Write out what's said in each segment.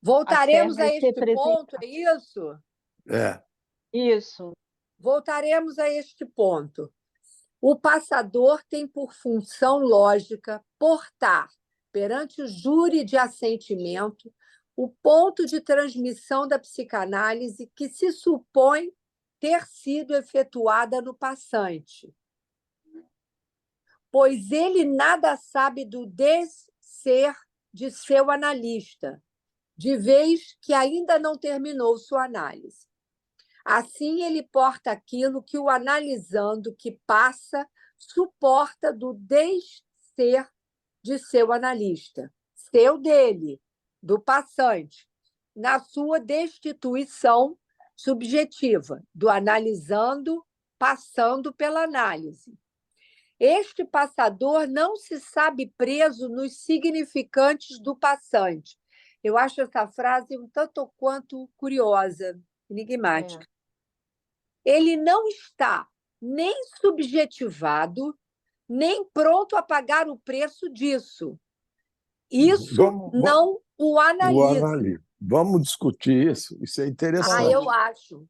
Voltaremos a vai este representar. ponto, é isso? É. Isso. Voltaremos a este ponto. O passador tem por função lógica portar, perante o júri de assentimento, o ponto de transmissão da psicanálise que se supõe ter sido efetuada no passante, pois ele nada sabe do desser de seu analista, de vez que ainda não terminou sua análise. Assim, ele porta aquilo que o analisando que passa suporta do desser de seu analista, seu dele, do passante, na sua destituição subjetiva, do analisando passando pela análise. Este passador não se sabe preso nos significantes do passante. Eu acho essa frase um tanto quanto curiosa, enigmática. Ele não está nem subjetivado, nem pronto a pagar o preço disso. Isso não o analisa. Vamos discutir isso. Isso é interessante. Eu acho.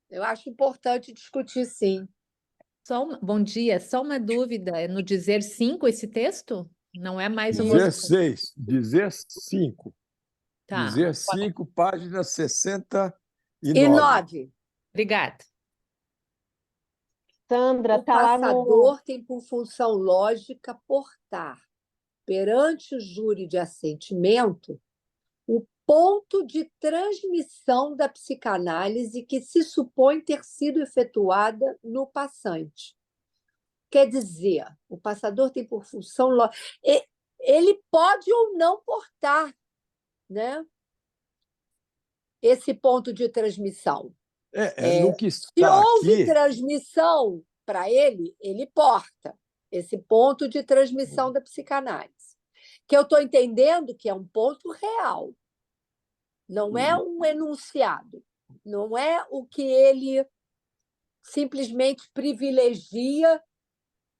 Eu acho importante discutir, sim. Bom dia, só uma dúvida. É no dizer 5 esse texto? Não é mais um... Dizer 6, dizer 5. Tá. Dizer 5, página 69. E 9. Obrigada. Sandra, o passador tem por função lógica portar, perante o júri de assentimento, o ponto de transmissão da psicanálise que se supõe ter sido efetuada no passante. Quer dizer, o passador tem por função lógica. Ele pode ou não portar, né, esse ponto de transmissão. No que está se houve aqui... transmissão para ele porta esse ponto de transmissão da psicanálise. Que eu estou entendendo que é um ponto real. Não é um enunciado. Não é o que ele simplesmente privilegia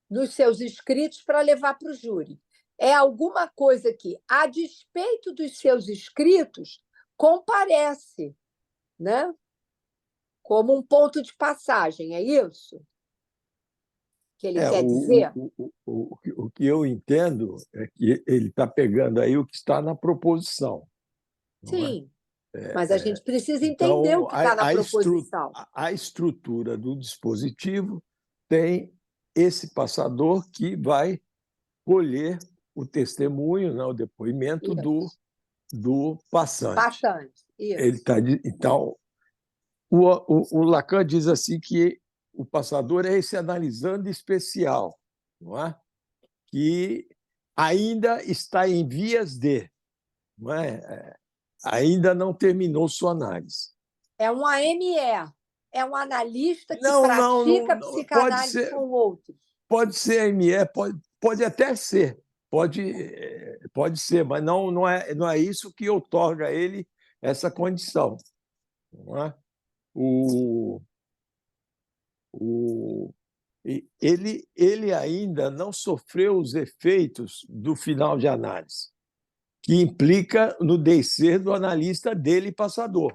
nos seus escritos para levar para o júri. É alguma coisa que, a despeito dos seus escritos, comparece, né, como um ponto de passagem, é isso que ele quer dizer? O que eu entendo é que ele está pegando aí o que está na proposição. Sim, mas a gente precisa entender o que está na proposição. A estrutura do dispositivo tem esse passador que vai colher o testemunho, né, o depoimento do passante. Isso. Então, o Lacan diz assim que o passador é esse analisando especial, não é? Que ainda está em vias de, não é? Ainda não terminou sua análise. É um AME, é um analista que pratica psicanálise com outros. Pode ser AME, pode até ser, pode ser, mas não é isso que outorga a ele essa condição. Não é? Ele ainda não sofreu os efeitos do final de análise, que implica no descer do analista dele passador.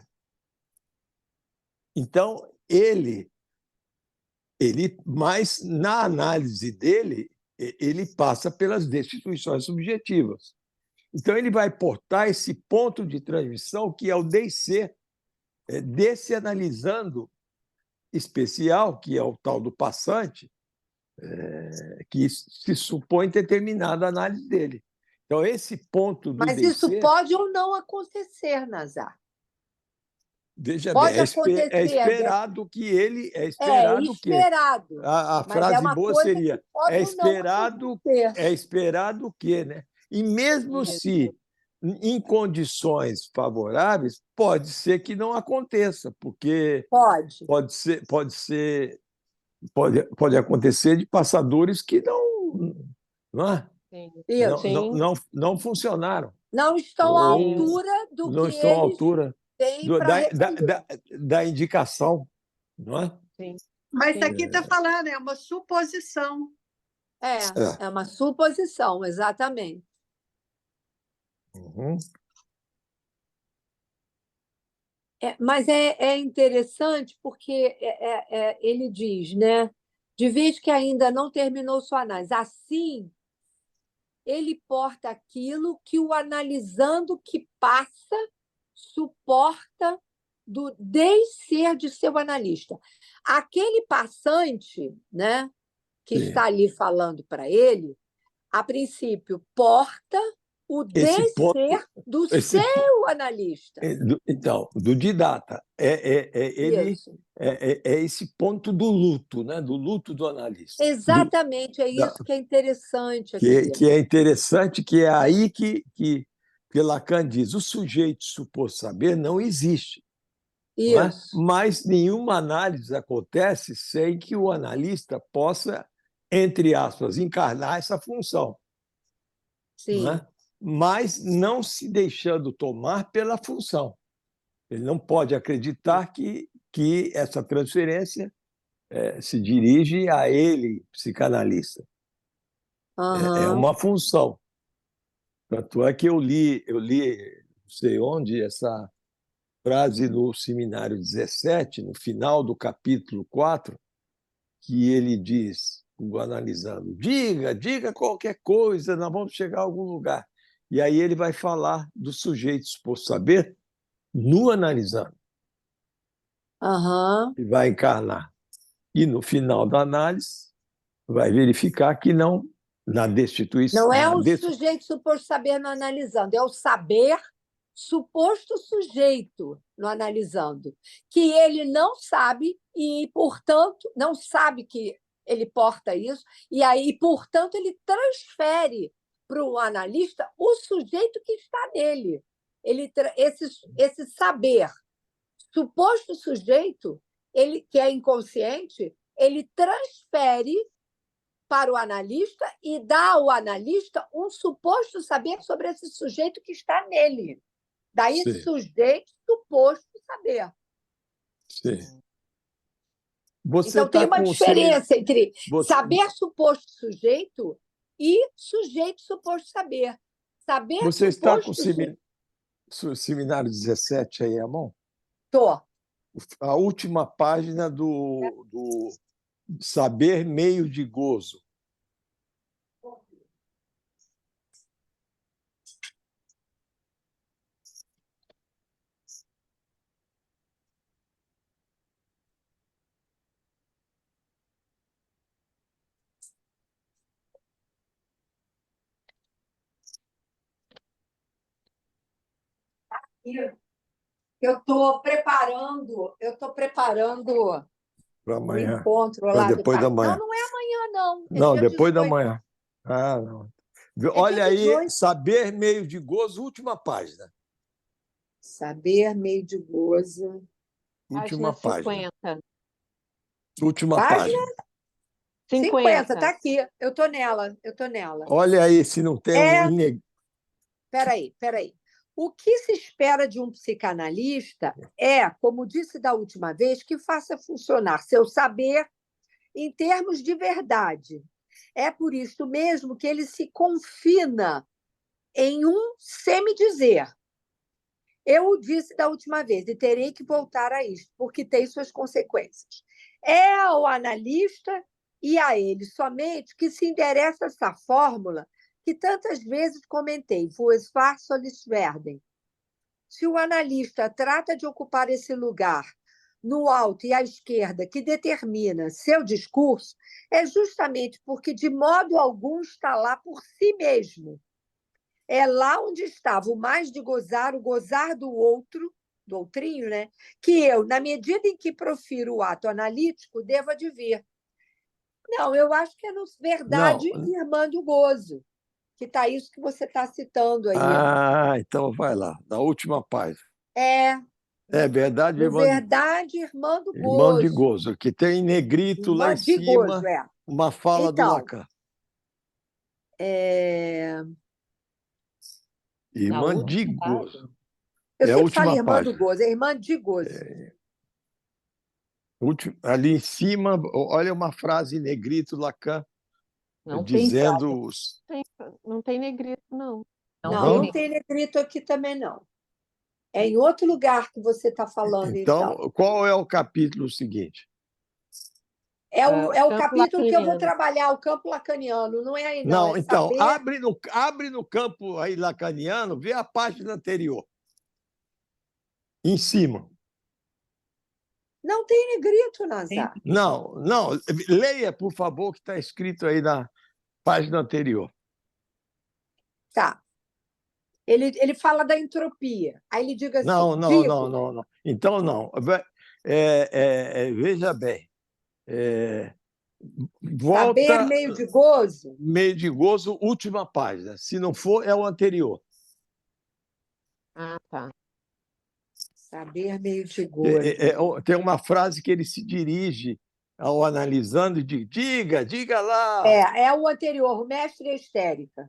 Então, mas na análise dele, ele passa pelas destituições subjetivas. Então, ele vai portar esse ponto de transmissão, que é o descer, desse analisando especial, que é o tal do passante, que se supõe ter terminado a análise dele. Então, esse ponto do Mas isso pode ou não acontecer, Nazar. Veja bem, é esperado que ele... É esperado. A frase boa seria é esperado que, né? E mesmo se em condições favoráveis, pode ser que não aconteça, porque pode acontecer de passadores que não funcionaram. Não estão à altura do não que estão à eles altura têm da indicação, não é? Sim. Mas aqui está falando, é uma suposição. É uma suposição, exatamente. Uhum. Mas é interessante porque ele diz, né? De vez que ainda não terminou sua análise. Assim, ele porta aquilo que o analisando que passa suporta do descer de seu analista. Aquele passante, né, que Sim. está ali falando para ele, a princípio, porta o Esse ponto, descer do esse, seu analista. então, do didata, ele Isso. é esse ponto do luto, né? Do luto do analista. Exatamente, é Da- isso que é interessante aqui. que é interessante, que é aí que Lacan diz, o sujeito suposto saber não existe, não é? Isso, Mas nenhuma análise acontece sem que o analista possa, entre aspas, encarnar essa função, não sim. é? Mas não se deixando tomar pela função. Ele não pode acreditar que essa transferência se dirige a ele, psicanalista. É Aham. uma função. Tanto é que eu li, não sei onde, essa frase no Seminário 17, no final do capítulo 4, que ele diz, o analisando, diga qualquer coisa, nós vamos chegar a algum lugar. E aí ele vai falar do sujeito suposto saber no analisando, Aham. e vai encarnar. E no final da análise, vai verificar que não, na destituição, Não é o sujeito suposto saber no analisando, é o saber suposto sujeito no analisando, que ele não sabe e, portanto, não sabe que ele porta isso, e aí, portanto, ele transfere para o analista o sujeito que está nele. Esse saber suposto sujeito, ele que é inconsciente, ele transfere para o analista e dá ao analista um suposto saber sobre esse sujeito que está nele. Daí, Sim, sujeito, suposto saber. sim. Você Então, tem está uma com o seminário. diferença entre Você, saber suposto sujeito e sujeito suposto saber. Saber você está com suposto sujeito. o seminário 17 aí à mão? Tô. A última página do Saber Meio de Gozo. Eu estou preparando Para o amanhã, encontro para lá do depois da carro. Não, manhã. não é amanhã, não. É Não, dia depois da 18. manhã. Ah, não. É dia Olha aí, 18. Saber Meio de Gozo, última página. Saber meio de gozo. Última Página página. 50. Última Página página. 50, 50. está aqui. Eu estou nela, eu estou nela. Olha aí se não tem um É, peraí. O que se espera de um psicanalista é, como disse da última vez, que faça funcionar seu saber em termos de verdade. É por isso mesmo que ele se confina em um semidizer. Eu o disse da última vez e terei que voltar a isto, porque tem suas consequências. É ao analista e a ele somente que se interessa essa fórmula que tantas vezes comentei, Fues far solis verdem. Se o analista trata de ocupar esse lugar no alto e à esquerda que determina seu discurso, é justamente porque de modo algum está lá por si mesmo. É lá onde estava o mais de gozar, o gozar do outro, do outrinho, né? Que eu, na medida em que profiro o ato analítico, devo advir. Não, eu acho que é no Verdade, Não. Irmã do Gozo, que está isso que você está citando aí. Ah, então vai lá, na última página. É, É verdade, no Verdade, Irmã do irmão de Gozo. Gozo, que tem em negrito lá Irmã em de Gozo, cima é. uma fala do Então, Lacan. Na Irmã de última Gozo. eu É a sempre falo última Irmã do página. Gozo, é Irmã de Gozo. Ali em cima, olha uma frase em negrito, Lacan, Não tem, dizendo. não tem negrito, não. Não Não, tem Não? não tem negrito aqui também, não. É em outro lugar que você está falando, então. Então, qual é o capítulo seguinte? É o campo capítulo que eu vou lacaniano. trabalhar, o campo lacaniano. Não é aí, não. Não, É então, saber... abre no campo aí lacaniano, vê a página anterior, em cima. Não tem negrito, Nazar. Não, leia, por favor, o que está escrito aí na página anterior. Tá. Ele fala da entropia. Aí ele diga assim, Não. digo, Então, não. Veja bem. Volta, saber meio de gozo. meio de gozo, última página. Se não for, é o anterior. Ah, tá. Saber meio de gozo. Tem uma frase que ele se dirige ao analisando e diz: diga lá. É o anterior, o mestre histérica.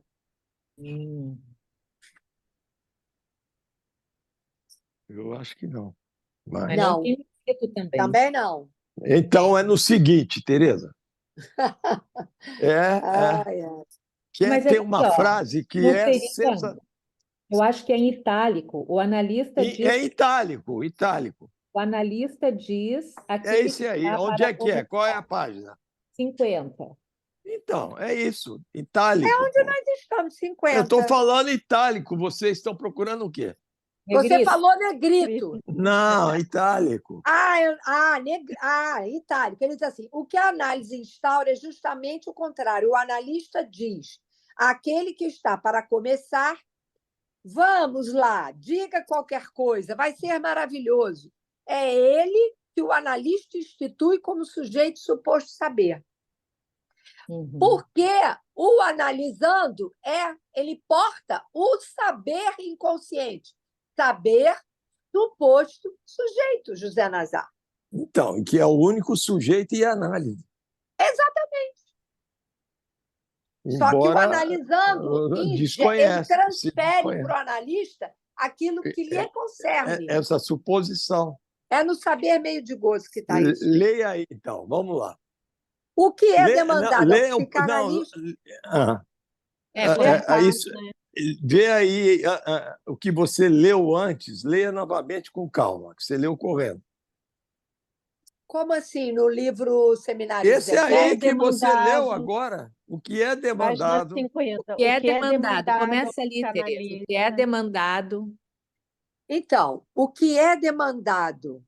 Eu acho que não. Mas Não. não tem escrito também. Também não. Então, é no seguinte, Tereza. Ai, ai. Mas Tem aqui, uma ó, frase que não é seria- Eu acho que é em itálico. O analista diz, É itálico. o analista diz É aquele esse aí. que está Onde para é que é? Qual é a página? 50. Então, é isso. Itálico. Nós estamos Eu estou 50. falando itálico. Vocês estão procurando o quê? Você Negrito. falou negrito. Não, itálico. Itálico. Ele diz assim: o que a análise instaura é justamente o contrário. O analista diz: aquele que está para começar, vamos lá, diga qualquer coisa, vai ser maravilhoso. É ele que o analista institui como sujeito suposto saber. Uhum. Porque o analisando ele porta o saber inconsciente. Saber suposto sujeito, José Nazar. Então, que é o único sujeito e análise. Exatamente. Só que o analisando, ele desconhece, se transfere desconhece. para o analista aquilo que lhe concerne. Essa suposição. É no saber meio de gozo que está isso. Leia aí, então. Vamos lá. O que é demandado ao Leia psicanalista... isso. Vê aí o que você leu antes, leia novamente com calma, que você leu correndo. Como assim, no livro Seminário Esse 17? aí que você demandado. leu agora, o que é Página demandado. 50. O que é demandado? ao Começa ali, Tereza. O psicanalista. que é demandado? Então, o que é demandado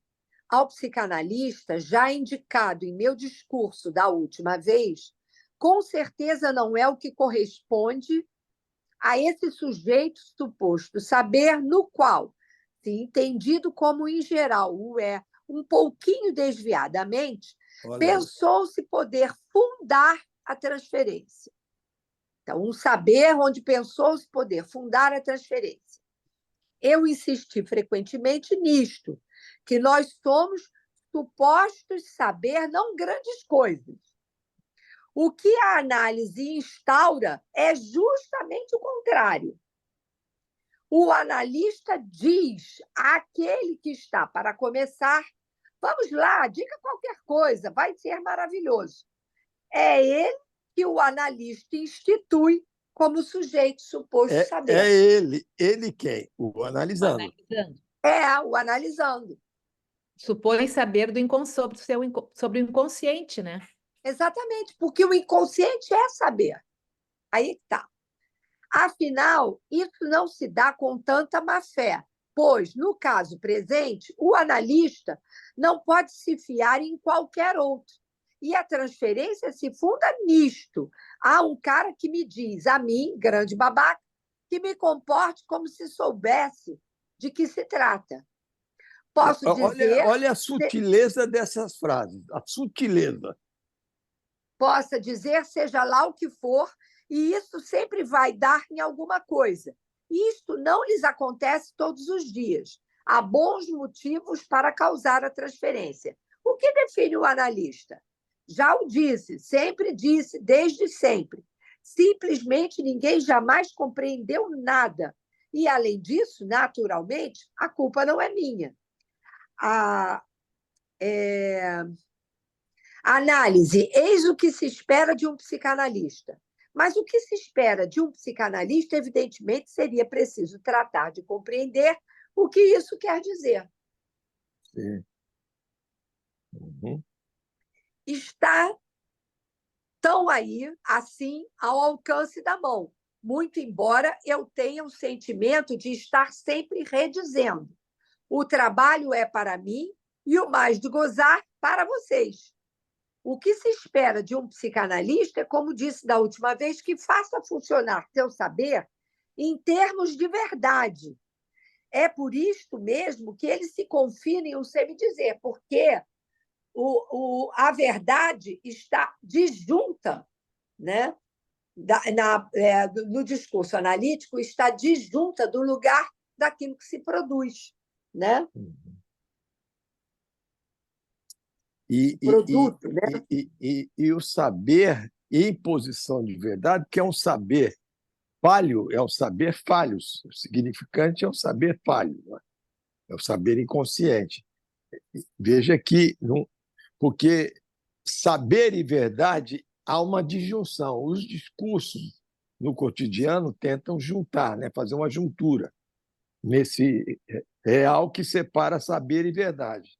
ao psicanalista, já indicado em meu discurso da última vez, com certeza não é o que corresponde a esse sujeito suposto saber, no qual, se entendido como em geral o é um pouquinho desviadamente, pensou-se poder fundar a transferência. Então, um saber onde pensou-se poder fundar a transferência. Eu insisti frequentemente nisto, que nós somos supostos saber não grandes coisas. O que a análise instaura é justamente o contrário. O analista diz àquele que está para começar: vamos lá, diga qualquer coisa, vai ser maravilhoso. É ele que o analista institui como sujeito suposto saber. É ele. Ele quem? O analisando. O analisando. Supõe saber sobre o inconsciente, né? Exatamente, porque o inconsciente é saber. Aí está. Afinal, isso não se dá com tanta má-fé, pois, no caso presente, o analista não pode se fiar em qualquer outro. E a transferência se funda nisto. Há um cara que me diz, a mim, grande babaca, que me comporte como se soubesse de que se trata. Posso dizer... Olha a sutileza dessas frases, a sutileza. Possa dizer, seja lá o que for, e isso sempre vai dar em alguma coisa. Isto não lhes acontece todos os dias. Há bons motivos para causar a transferência. O que define o analista? Já o disse, sempre disse, desde sempre. Simplesmente ninguém jamais compreendeu nada. E, além disso, naturalmente, a culpa não é minha. A análise, eis o que se espera de um psicanalista. Mas o que se espera de um psicanalista, evidentemente, seria preciso tratar de compreender o que isso quer dizer. Sim. Uhum. Estão aí, assim, ao alcance da mão, muito embora eu tenha o sentimento de estar sempre redizendo. O trabalho é para mim e o mais de gozar para vocês. O que se espera de um psicanalista é, como disse da última vez, que faça funcionar seu saber em termos de verdade. É por isto mesmo que ele se confina em um semidizer, porque a verdade está disjunta, né? No discurso analítico, está disjunta do lugar daquilo que se produz, né? Produto, né? E o saber em posição de verdade, que é um saber falho, é um saber falho. O significante é um saber falho, não é? É o saber inconsciente. Veja que, porque saber e verdade há uma disjunção. Os discursos no cotidiano tentam juntar, né? Fazer uma juntura nesse real que separa saber e verdade.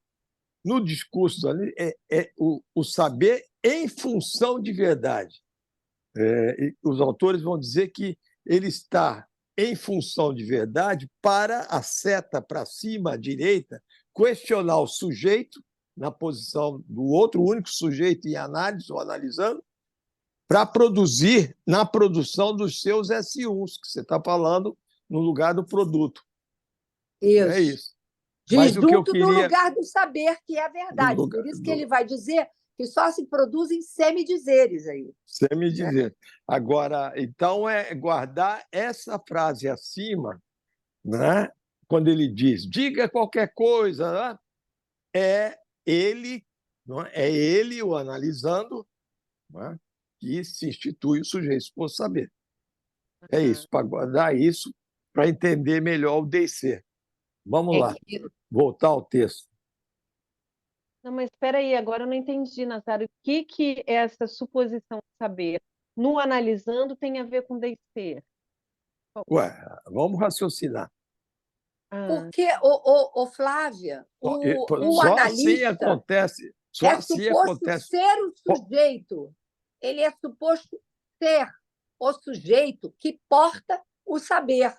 No discurso ali é o saber em função de verdade. Os autores vão dizer que ele está em função de verdade para a seta para cima, à direita, questionar o sujeito na posição do outro, o único sujeito em análise ou analisando, para produzir na produção dos seus S1s, que você está falando, no lugar do produto. É isso. Mas o que eu Disjunto do queria... lugar do saber, que é a verdade. Por isso que ele vai dizer que só se produzem semidizeres aí. Semidizer. Agora, então, é guardar essa frase acima, né? Quando ele diz, diga qualquer coisa, né? Não é? É ele, o analisando, né? Que se institui o sujeito por saber. É isso, para guardar isso, para entender melhor o DC. Vamos lá, voltar ao texto. Não, mas espera aí, agora eu não entendi, Nazário. O que essa suposição de saber no analisando tem a ver com descer? Ué, vamos raciocinar. Porque, Flávia, o Só assim analista acontece. Só é assim suposto acontece. ser o sujeito. Ele é suposto ser o sujeito que porta o saber.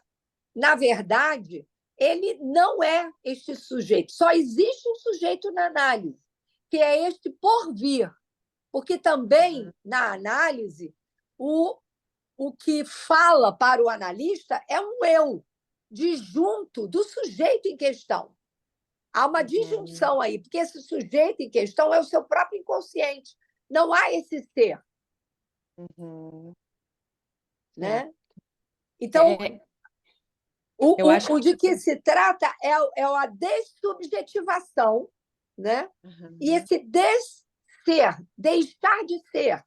Na verdade, ele não é este sujeito. Só existe um sujeito na análise, que é este porvir. Porque também, na análise, o que fala para o analista é um eu, disjunto do sujeito em questão. Há uma disjunção aí, porque esse sujeito em questão é o seu próprio inconsciente. Não há esse ser. Né? Então, o de que se trata é a dessubjetivação, né? E esse desser, deixar de ser.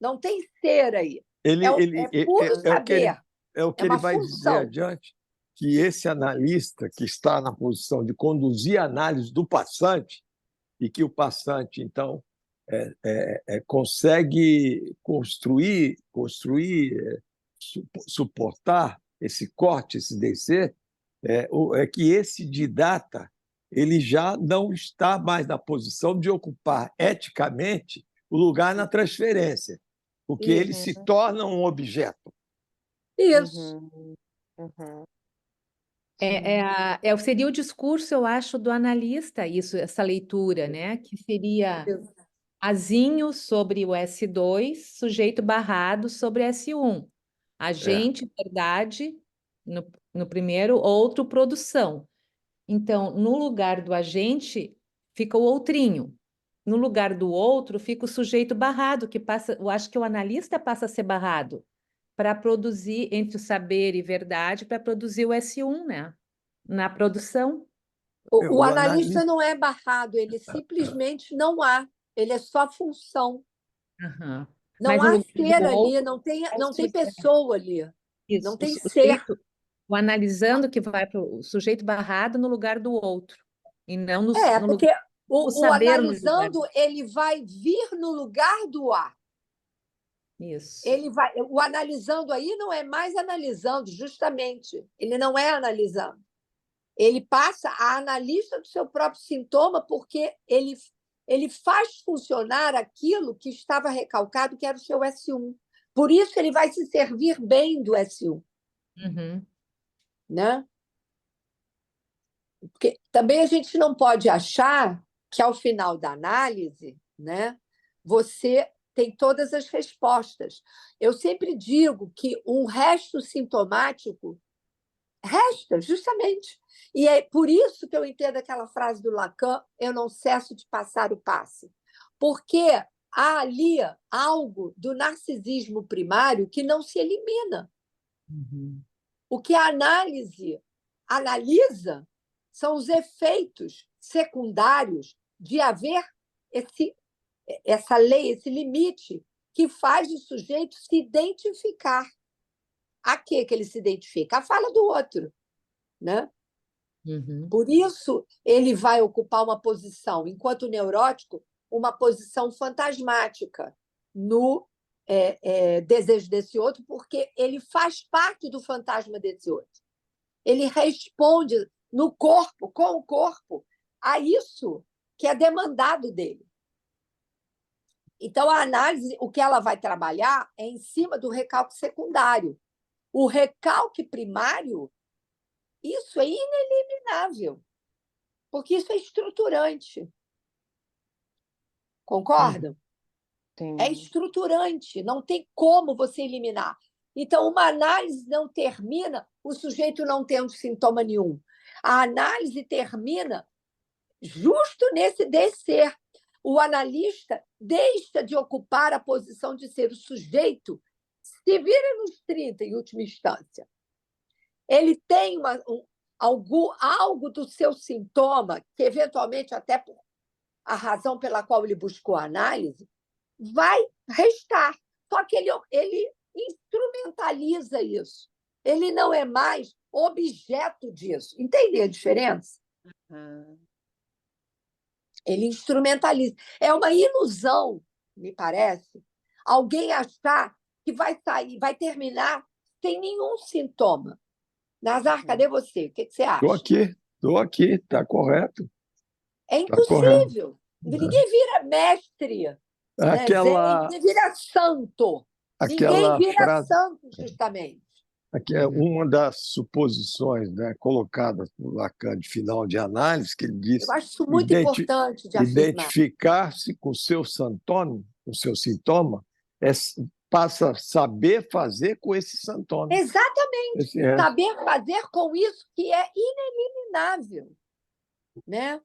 Não tem ser aí. É puro saber. É o que ele vai dizer adiante, que esse analista que está na posição de conduzir a análise do passante, e que o passante, então, consegue construir, suportar esse corte, esse descer, é que esse didata ele já não está mais na posição de ocupar eticamente o lugar na transferência, porque ele se torna um objeto. Isso. Seria o discurso, eu acho, do analista, isso, essa leitura, né? Que seria azinho sobre o S2, sujeito barrado sobre S1. Agente, verdade, no primeiro, outro, produção. Então, no lugar do agente, fica o outrinho. No lugar do outro, fica o sujeito barrado, que passa, eu acho que o analista passa a ser barrado para produzir, entre o saber e verdade, para produzir o S1, né? Na produção. O analista não é barrado, ele simplesmente não há. Ele é só função. Não há ser ali, não tem pessoa ali. Isso, não tem ser. O analisando que vai para o sujeito barrado no lugar do outro. E não no porque lugar, o analisando, ele vai vir no lugar do A. Isso. O analisando aí não é mais analisando, justamente. Ele não é analisando. Ele passa a analista do seu próprio sintoma porque ele faz funcionar aquilo que estava recalcado, que era o seu S1. Por isso ele vai se servir bem do S1. Uhum. Né? Porque também a gente não pode achar que, ao final da análise, né, você tem todas as respostas. Eu sempre digo que um resto sintomático resta, justamente. E é por isso que eu entendo aquela frase do Lacan: eu não cesso de passar o passe. Porque há ali algo do narcisismo primário que não se elimina. Uhum. O que a análise analisa são os efeitos secundários de haver essa lei, esse limite que faz o sujeito se identificar. A que ele se identifica? A fala do outro. Né? Uhum. Por isso, ele vai ocupar uma posição, enquanto neurótico, uma posição fantasmática no desejo desse outro, porque ele faz parte do fantasma desse outro. Ele responde no corpo, com o corpo, a isso que é demandado dele. Então, a análise, o que ela vai trabalhar é em cima do recalque secundário. O recalque primário, isso é ineliminável, porque isso é estruturante. Concordam? Sim. É estruturante, não tem como você eliminar. Então, uma análise não termina o sujeito não tendo sintoma nenhum. A análise termina justo nesse descer. O analista deixa de ocupar a posição de ser o sujeito, se vira nos 30, em última instância. Ele tem algo do seu sintoma, que eventualmente, até por a razão pela qual ele buscou a análise, vai restar. Só que ele instrumentaliza isso. Ele não é mais objeto disso. Entende a diferença? Ele instrumentaliza. É uma ilusão, me parece, alguém achar que vai sair, vai terminar sem nenhum sintoma. Nazar, cadê você? O que você acha? Estou aqui, está correto. É Tá correto. impossível. Ninguém vira mestre, né? Aquela, Ninguém vira santo. Ninguém aquela vira frase, santo, justamente. aqui é uma das suposições, né, colocadas por Lacan de final de análise, que ele diz Eu acho isso muito importante de afirmar. identificar-se com o seu sintoma, passa a saber fazer com esse sintoma. Exatamente. Esse é. Saber fazer com isso que é ineliminável. Né?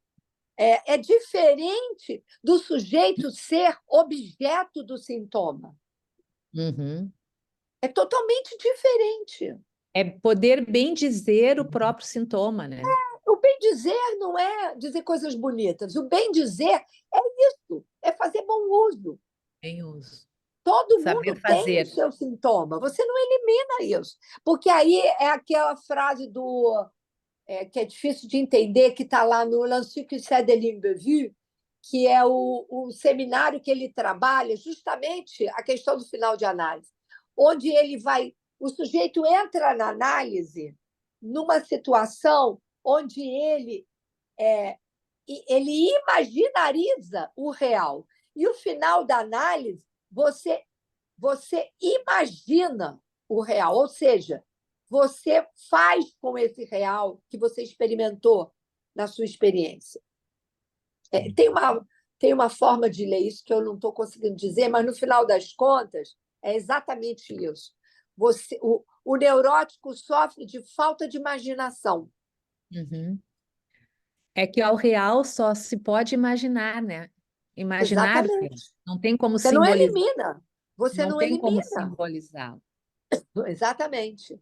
É diferente do sujeito ser objeto do sintoma. Uhum. É totalmente diferente. É poder bem dizer o próprio sintoma, né? O bem dizer não é dizer coisas bonitas. O bem dizer é isso, é fazer bom uso. Bem uso. Todo Saber mundo tem fazer. o seu sintoma. Você não elimina isso. Porque aí é aquela frase que é difícil de entender, que está lá no L'Encyclopédie de Limbevue, que é o seminário que ele trabalha justamente a questão do final de análise, onde o sujeito entra na análise numa situação onde ele imaginariza o real. E o final da análise, você imagina o real, ou seja, você faz com esse real que você experimentou na sua experiência. Tem uma forma de ler isso que eu não estou conseguindo dizer, mas, no final das contas, é exatamente isso. O neurótico sofre de falta de imaginação. Uhum. É que ao real só se pode imaginar, né? Imaginar o real. Exatamente. Não tem como Você não simbolizar. elimina. Você Não não tem como elimina. simbolizar. Exatamente. O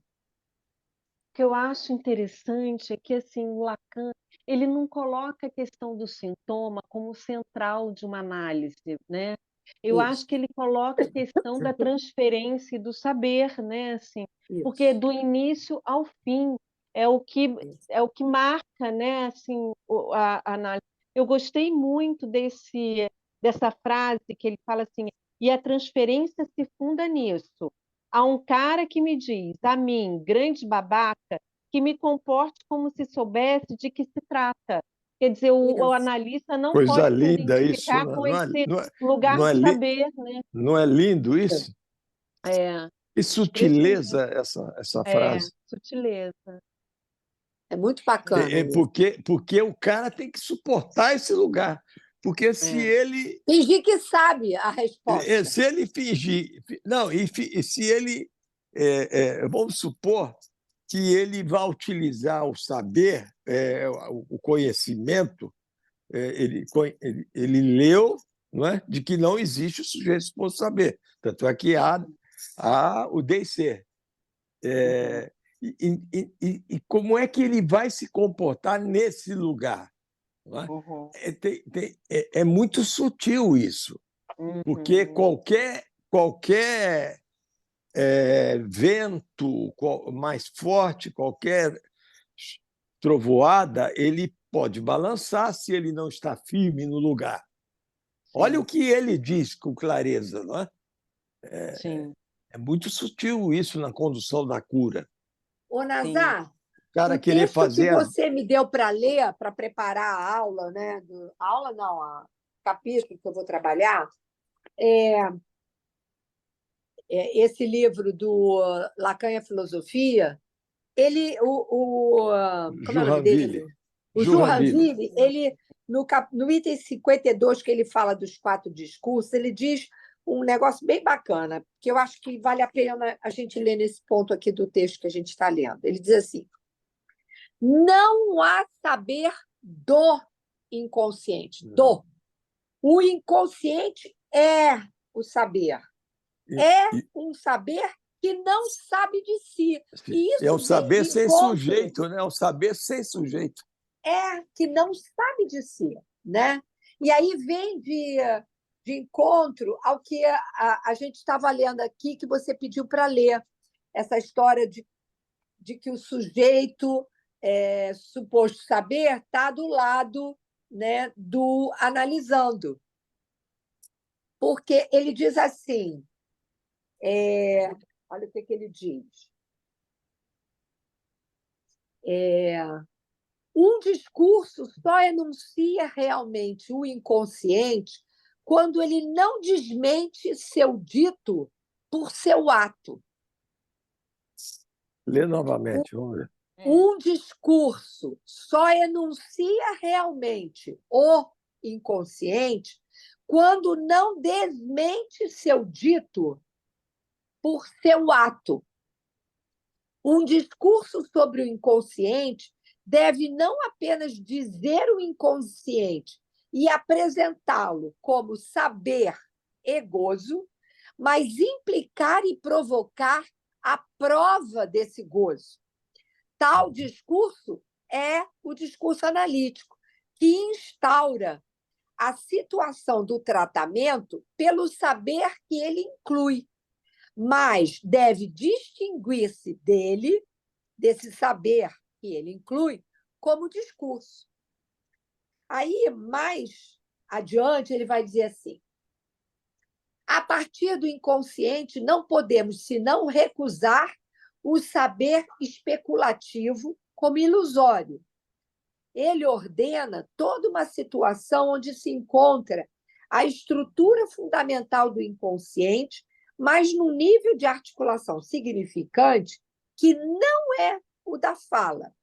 que eu acho interessante é que assim, o Lacan ele não coloca a questão do sintoma como central de uma análise, né? Eu acho Isso. que ele coloca a questão da transferência e do saber, né? Assim, porque Isso. do início ao fim é o que marca, né? Assim, a análise. Eu gostei muito dessa frase que ele fala assim: e a transferência se funda nisso. Há um cara que me diz, a mim, grande babaca, que me comporte como se soubesse de que se trata. Quer dizer, o Isso. analista não Coisa pode se linda isso, identificar né? com esse Não é, lugar não é, de li- saber, né? não é lindo isso? É, Que impressionante. sutileza essa É, frase. sutileza. É muito bacana isso. Porque o cara tem que suportar esse lugar. Porque se É. ele Fingir que sabe a resposta. se ele fingir, não, e se ele, vamos supor que ele vai utilizar o saber, o conhecimento, ele leu, não é, de que não existe o sujeito suposto saber. Tanto é que há o DC. E como é que ele vai se comportar nesse lugar? Não é? Uhum. É muito sutil isso, porque Uhum. qualquer vento mais forte, qualquer trovoada, ele pode balançar se ele não está firme no lugar. Olha o Sim, que ele diz com clareza, não é? sim, É muito sutil isso na condução da cura. Ô, sim. Nazar, O cara o querer texto que fazer você me deu para ler, para preparar a aula, né? Aula não, a capítulo que eu vou trabalhar, esse livro do Lacan e a Filosofia, como é o nome Joinville. dele? O Joinville. Joinville, ele, no item 52, que ele fala dos 4 discursos, ele diz um negócio bem bacana, que eu acho que vale a pena a gente ler nesse ponto aqui do texto que a gente está lendo. Ele diz assim: não há saber do inconsciente. O inconsciente é o saber. É um saber que não sabe de si. E É o isso vem saber de sem encontro. sujeito, né? É o saber sem sujeito. Que não sabe de si, né? E aí vem de encontro ao que a gente estava lendo aqui, que você pediu para ler, essa história de que o sujeito suposto saber está do lado, né, do analisando. Porque ele diz assim, olha o que ele diz. Um discurso só enuncia realmente o inconsciente quando ele não desmente seu dito por seu ato. Lê novamente, vamos ver. Um discurso só enuncia realmente o inconsciente quando não desmente seu dito por seu ato. Um discurso sobre o inconsciente deve não apenas dizer o inconsciente e apresentá-lo como saber e gozo, mas implicar e provocar a prova desse gozo. Tal discurso é o discurso analítico, que instaura a situação do tratamento pelo saber que ele inclui, mas deve distinguir-se desse saber que ele inclui, como discurso. Aí, mais adiante, ele vai dizer assim: a partir do inconsciente, não podemos senão recusar o saber especulativo como ilusório. Ele ordena toda uma situação onde se encontra a estrutura fundamental do inconsciente, mas num nível de articulação significante que não é o da fala.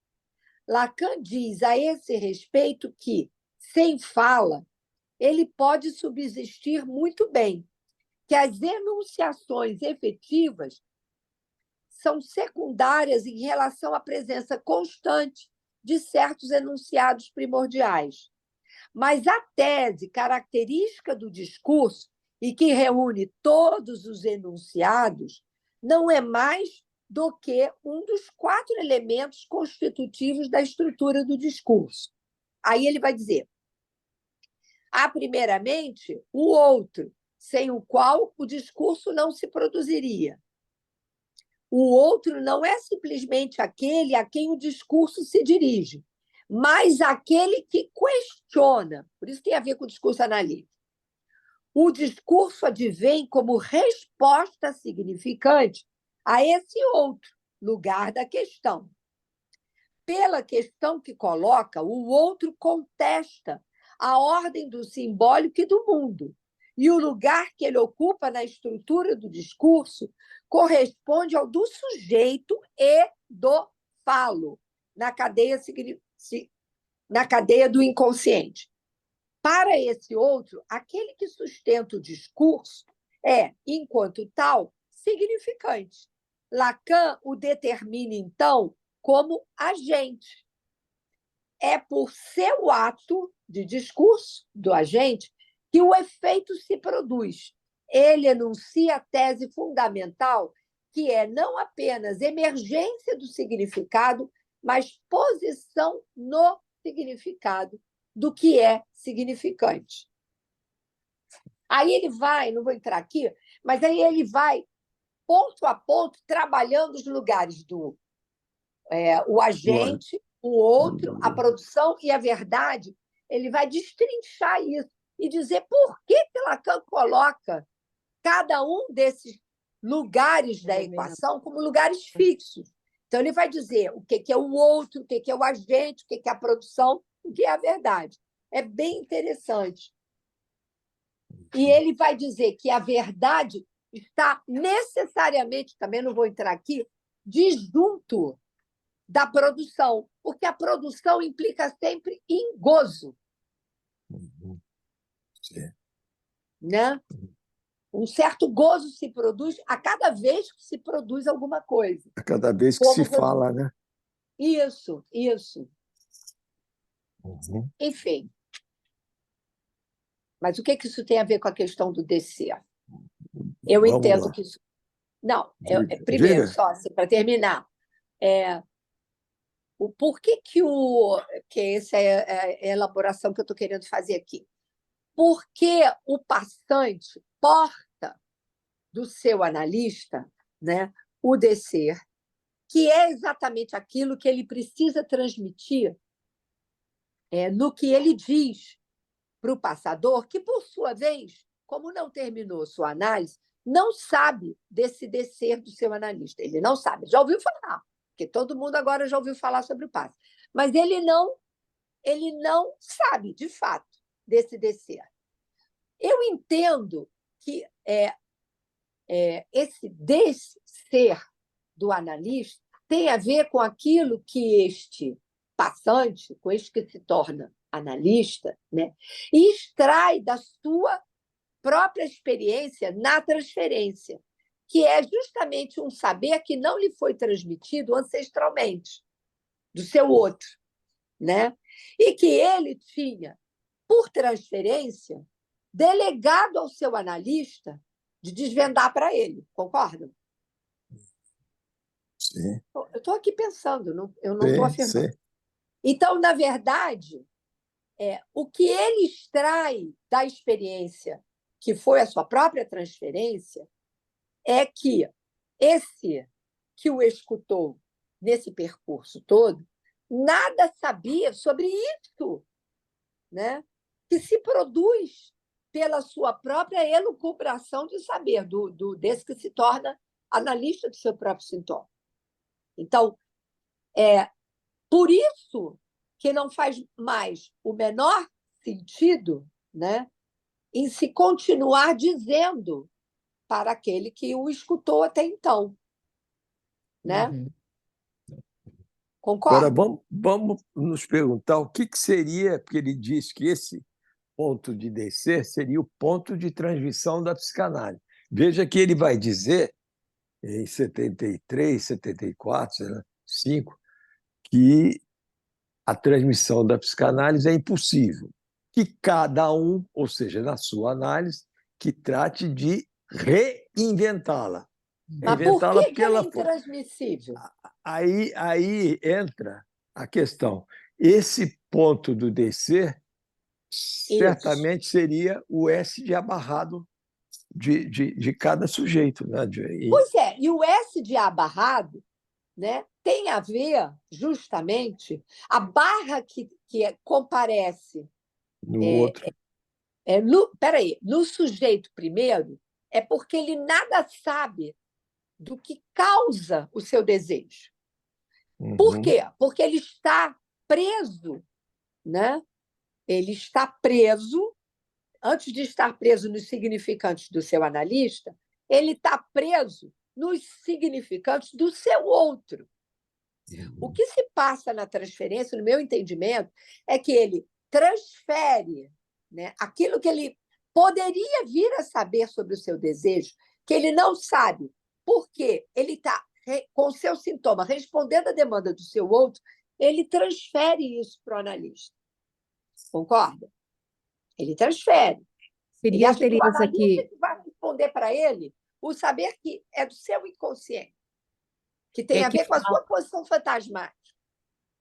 Lacan diz a esse respeito que, sem fala, ele pode subsistir muito bem, que as enunciações efetivas são secundárias em relação à presença constante de certos enunciados primordiais. Mas a tese característica do discurso, e que reúne todos os enunciados, não é mais do que um dos 4 elementos constitutivos da estrutura do discurso. Aí ele vai dizer: há, primeiramente, o outro, sem o qual o discurso não se produziria. O outro não é simplesmente aquele a quem o discurso se dirige, mas aquele que questiona. Por isso tem a ver com o discurso analítico. O discurso advém como resposta significante a esse outro lugar da questão. pela questão que coloca, o outro contesta a ordem do simbólico e do mundo. E o lugar que ele ocupa na estrutura do discurso corresponde ao do sujeito e do falo, na cadeia do inconsciente. Para esse outro, aquele que sustenta o discurso é, enquanto tal, significante. Lacan o determina, então, como agente. É por seu ato de discurso do agente que o efeito se produz. Ele enuncia a tese fundamental, que é não apenas emergência do significado, mas posição no significado do que é significante. Aí ele vai, não vou entrar aqui, mas aí ele vai, ponto a ponto, trabalhando os lugares do o agente, o outro, a produção e a verdade. Ele vai destrinchar isso e dizer por que Lacan coloca cada um desses lugares da equação como lugares fixos. Então, ele vai dizer o que é o outro, o que é o agente, o que é a produção, o que é a verdade. É bem interessante. E ele vai dizer que a verdade está necessariamente, também não vou entrar aqui, disjunto da produção, porque a produção implica sempre em gozo. Sim. Né? Um certo gozo se produz a cada vez que se produz alguma coisa. A cada vez que se fala, né? Isso. Uhum. Enfim. Mas o que isso tem a ver com a questão do descer? Eu Vamos entendo lá. que isso... Não, Diga. primeiro, só assim, para terminar, o porquê que essa é a elaboração que eu estou querendo fazer aqui. Porque o passante porta do seu analista, né, o descer, que é exatamente aquilo que ele precisa transmitir no que ele diz para o passador, que, por sua vez, como não terminou sua análise, não sabe desse descer do seu analista. Ele não sabe. Já ouviu falar, porque todo mundo agora já ouviu falar sobre o passe. Mas ele não sabe, de fato, desse descer. Eu entendo que esse descer do analista tem a ver com aquilo que este passante, com este que se torna analista, né, extrai da sua própria experiência na transferência, que é justamente um saber que não lhe foi transmitido ancestralmente, do seu outro, né? E que ele tinha, por transferência, delegado ao seu analista de desvendar para ele. Concordam? Sim. Eu estou aqui pensando, eu não estou afirmando. Sim. Então, na verdade, o que ele extrai da experiência, que foi a sua própria transferência, é que esse que o escutou nesse percurso todo nada sabia sobre isso, né? Que se produz pela sua própria elucubração de saber, desse que se torna analista do seu próprio sintoma. Então, por isso que não faz mais o menor sentido, né, em se continuar dizendo para aquele que o escutou até então. Né? Uhum. Concorda? Agora, vamos nos perguntar o que seria, porque ele diz que esse ponto de descer seria o ponto de transmissão da psicanálise. Veja que ele vai dizer, em 73, 74, 75, que a transmissão da psicanálise é impossível. Que cada um, ou seja, na sua análise, que trate de reinventá-la. Mas por que ela é intransmissível? Aí entra a questão. Esse ponto do descer certamente seria o S de abarrado de cada sujeito. Né? Pois é, e o S de abarrado, né, tem a ver justamente a barra que comparece no outro. No sujeito primeiro, é porque ele nada sabe do que causa o seu desejo. Por quê? Porque ele está preso, né? Ele está preso, antes de estar preso nos significantes do seu analista, ele está preso nos significantes do seu outro. O que se passa na transferência, no meu entendimento, é que ele transfere, né, aquilo que ele poderia vir a saber sobre o seu desejo, que ele não sabe, porque ele está com o seu sintoma respondendo à demanda do seu outro, ele transfere isso para o analista. Concorda? Ele transfere. Ele Seria, acha que o Tereza, analista que que vai responder para ele o saber que é do seu inconsciente, que tem é a que ver com a sua posição fantasmática.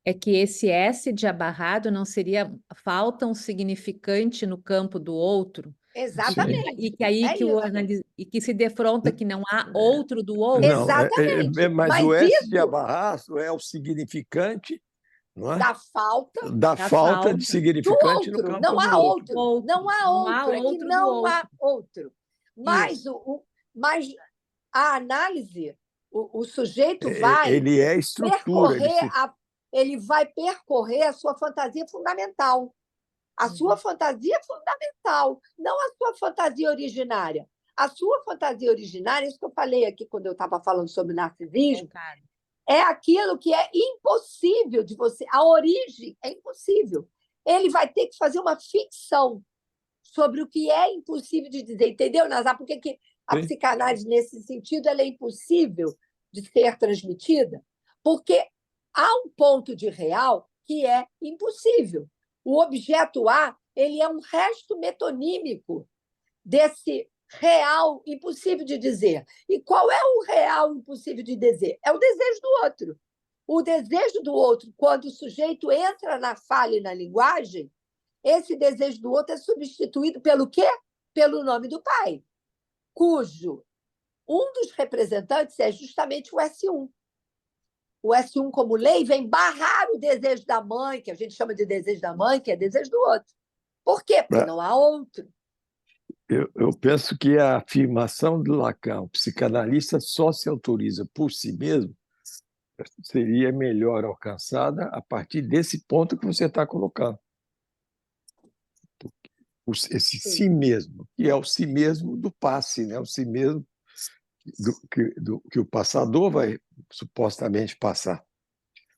é que esse S de abarrado não seria falta um significante no campo do outro? Exatamente. E que aí É que o isso. e que se defronta que não há outro do outro. Não, Exatamente. mas Mas o S de isso abarraço é o significante, não é? da falta Da Da falta de falta. do significante no outro. campo Não do há outro. outro. Não há Não há outro. É que outro do não há outro. outro. Mas, Isso. mas a análise, o sujeito vai Ele é estrutura, ele vai percorrer a sua fantasia fundamental. A sua fantasia fundamental, não a sua fantasia originária. A sua fantasia originária, isso que eu falei aqui quando eu estava falando sobre narcisismo, é aquilo que é impossível de você. A origem é impossível. Ele vai ter que fazer uma ficção sobre o que é impossível de dizer. Entendeu, Nazar? Por que a Sim. psicanálise, nesse sentido, ela é impossível de ser transmitida? Porque há um ponto de real que é impossível. O objeto A ele é um resto metonímico desse real impossível de dizer. E qual é o real impossível de dizer? É o desejo do outro. O desejo do outro, quando o sujeito entra na fala e na linguagem, esse desejo do outro é substituído pelo quê? Pelo nome do pai, cujo um dos representantes é justamente o S1. O S1, como lei, vem barrar o desejo da mãe, que a gente chama de desejo da mãe, que é desejo do outro. Por quê? Porque não há outro. Eu penso que a afirmação de Lacan, o psicanalista só se autoriza por si mesmo, seria melhor alcançada a partir desse ponto que você está colocando. Esse si mesmo, que é o si mesmo do passe, né? O si mesmo que o passador vai supostamente passar.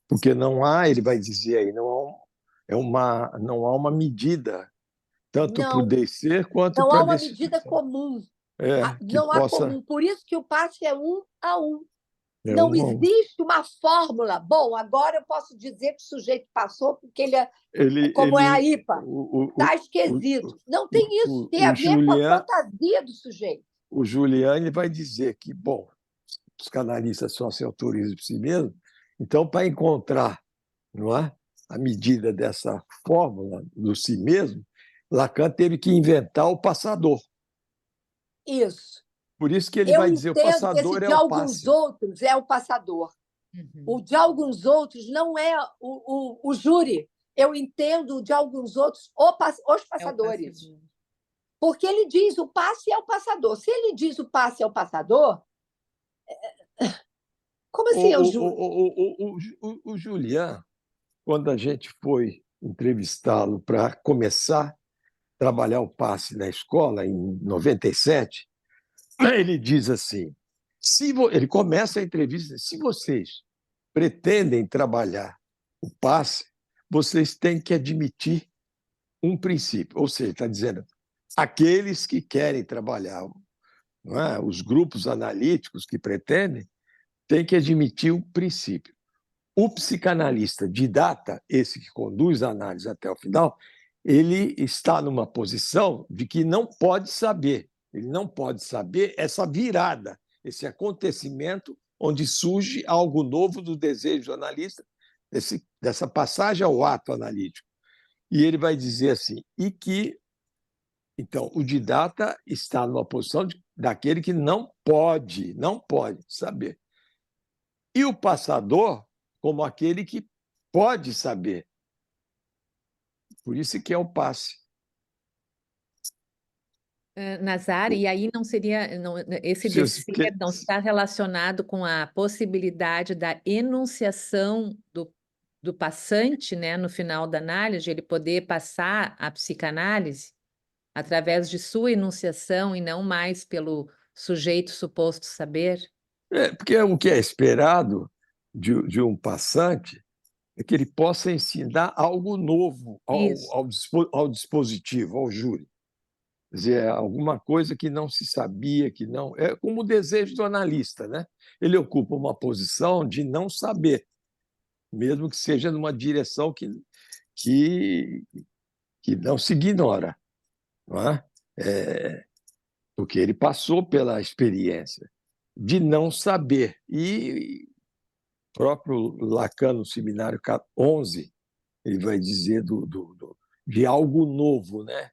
Porque não há, ele vai dizer aí, não há uma medida, tanto para o descer quanto não para há a uma medida descrição. comum. Que Não há possa... comum. Por isso que o passe é 1 a 1. Não existe uma fórmula. Bom, agora eu posso dizer que o sujeito passou porque ele é como é a IPA. Está esquisito. Não tem isso. Tem a ver com a fantasia do sujeito. O Juliane vai dizer que, bom, os canalistas só se autorizam por si mesmo, então, para encontrar, não é, a medida dessa fórmula do si mesmo, Lacan teve que inventar o passador. Isso. Por isso que ele Eu vai dizer entendo o passador que esse é de o alguns passe. outros é o passador. O de alguns outros não é o júri. Eu entendo de alguns outros os passadores. Porque ele diz o passe é o passador. Se ele diz o passe é o passador, como assim é o júri? O Julian, quando a gente foi entrevistá-lo para começar a trabalhar o passe na escola, em 97, ele diz assim, ele começa a entrevista, se vocês pretendem trabalhar o passe, vocês têm que admitir um princípio, ou seja, está dizendo, aqueles que querem trabalhar, não é? Os grupos analíticos que pretendem, têm que admitir o princípio. O psicanalista didata, esse que conduz a análise até o final, ele está numa posição de que não pode saber. Ele não pode saber essa virada, esse acontecimento onde surge algo novo do desejo do analista, dessa passagem ao ato analítico. E ele vai dizer assim, então, o didata está numa posição daquele que não pode saber. E o passador, como aquele que pode saber. Por isso que é o passe. Nazar, e aí não seria, esse descer Porque não está relacionado com a possibilidade da enunciação do passante, né, no final da análise, ele poder passar a psicanálise através de sua enunciação e não mais pelo sujeito suposto saber? porque o que é esperado de um passante é que ele possa ensinar algo novo Isso. ao dispositivo, ao júri. Quer dizer, alguma coisa que não se sabia, que não. É como o desejo do analista, né? Ele ocupa uma posição de não saber, mesmo que seja numa direção que, que não se ignora, não é? Porque ele passou pela experiência de não saber. E o próprio Lacan, no seminário 11, ele vai dizer de algo novo, né?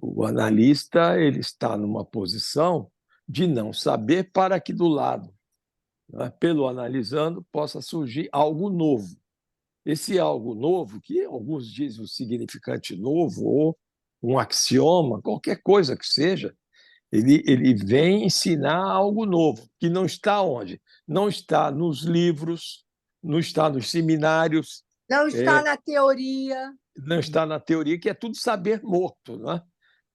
O analista ele está numa posição de não saber para que do lado, né, pelo analisando, possa surgir algo novo. Esse algo novo, que alguns dizem um significante novo ou um axioma, qualquer coisa que seja, ele vem ensinar algo novo, que não está onde? Não está nos livros, não está nos seminários, Não está na teoria. não está na teoria, que é tudo saber morto, né?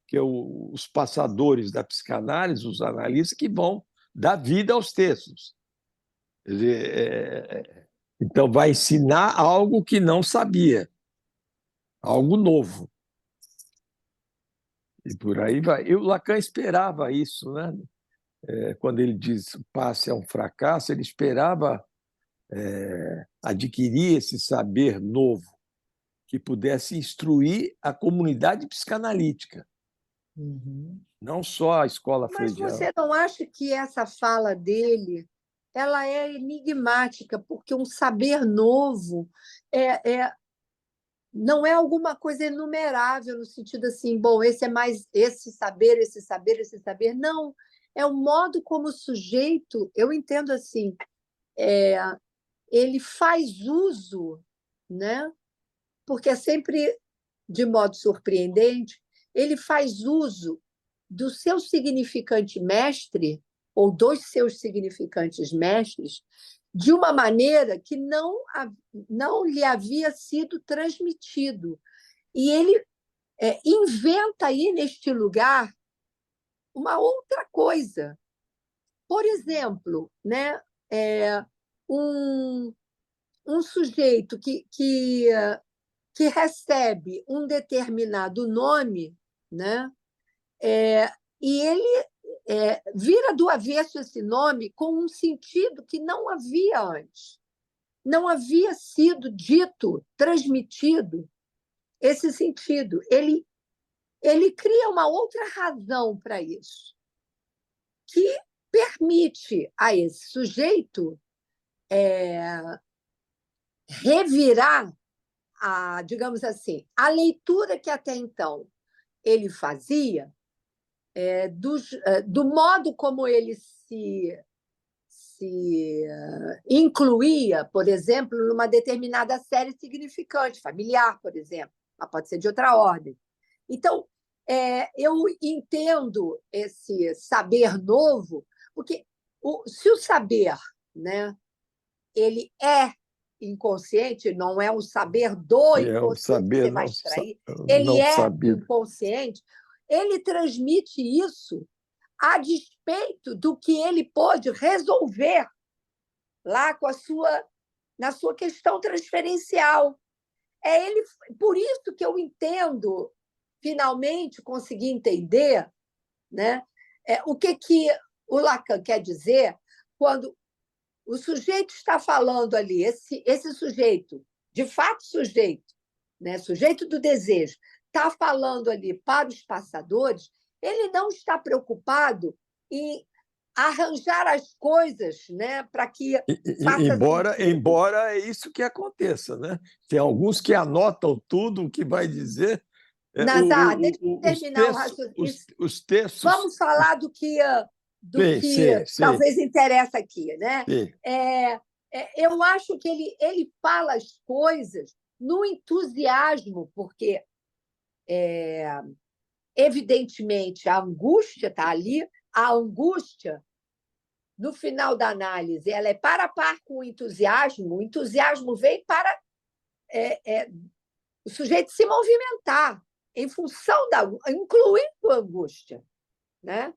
Que é os passadores da psicanálise, os analistas, que vão dar vida aos textos. Quer dizer, então, vai ensinar algo que não sabia, algo novo. E por aí vai. E o Lacan esperava isso, né? Quando ele diz o passe é um fracasso, ele esperava adquirir esse saber novo que pudesse instruir a comunidade psicanalítica, Uhum. não só a escola Mas freudiana. você não acha que essa fala dele ela é enigmática, porque um saber novo não é alguma coisa enumerável no sentido assim, bom, esse é mais esse saber, esse saber, esse saber. Não, é o modo como o sujeito, eu entendo assim, ele faz uso, né? Porque é sempre de modo surpreendente, ele faz uso do seu significante mestre ou dos seus significantes mestres de uma maneira que não lhe havia sido transmitido. E ele inventa aí neste lugar uma outra coisa. Por exemplo, né, um, um sujeito que recebe um determinado nome, né, e ele vira do avesso esse nome com um sentido que não havia antes. Não havia sido dito, transmitido esse sentido. Ele cria uma outra razão para isso, que permite a esse sujeito revirar digamos assim, a leitura que até então ele fazia do modo como ele se incluía, por exemplo, numa determinada série significante, familiar, por exemplo, mas pode ser de outra ordem. Então, eu entendo esse saber novo, porque se o saber, né, ele é inconsciente, não é um saber do É um inconsciente que saber você vai não, extrair, ele não é sabido. inconsciente, ele transmite isso a despeito do que ele pôde resolver lá na sua questão transferencial. Por isso que eu entendo, finalmente consegui entender, né, o que o Lacan quer dizer quando o sujeito está falando ali, esse sujeito, de fato sujeito, né, sujeito do desejo, está falando ali para os passadores, ele não está preocupado em arranjar as coisas, né, para que faça sentido. Embora é isso que aconteça, né? Tem alguns que anotam tudo o que vai dizer. Nazar, deixa eu terminar o raciocínio. Os textos. Vamos falar do Sim, que sim, sim, talvez interessa aqui, né? sim. Eu acho que ele fala as coisas no entusiasmo, porque evidentemente, a angústia está ali, a angústia, no final da análise, ela é para a par com o entusiasmo vem para o sujeito se movimentar em função incluindo a angústia, né?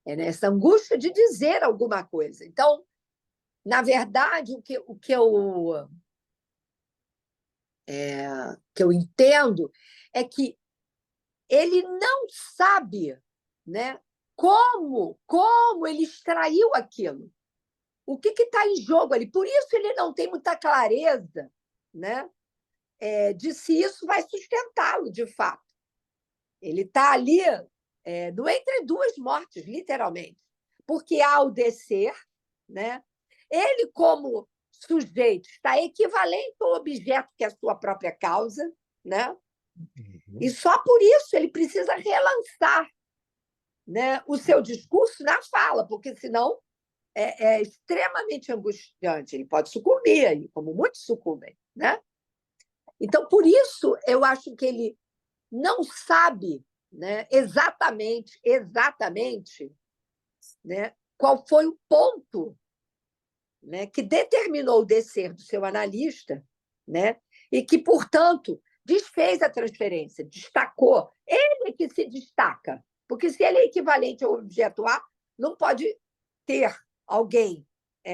É nessa angústia de dizer alguma coisa. Então, na verdade, o que eu entendo é que ele não sabe, né, como ele extraiu aquilo. O que está em jogo ali? Por isso ele não tem muita clareza, né, de se isso vai sustentá-lo, de fato. Ele está ali no entre duas mortes, literalmente. Porque ao descer, né, ele, como sujeito, está equivalente ao objeto que é a sua própria causa, né? E só por isso ele precisa relançar, né, o seu discurso na fala, porque senão é extremamente angustiante. Ele pode sucumbir, como muitos sucumbem, né? Então, por isso, eu acho que ele não sabe, né, exatamente, né, qual foi o ponto, né, que determinou o descer do seu analista, né, e que, portanto, desfez a transferência, destacou. Ele é que se destaca, porque se ele é equivalente ao objeto A, não pode ter alguém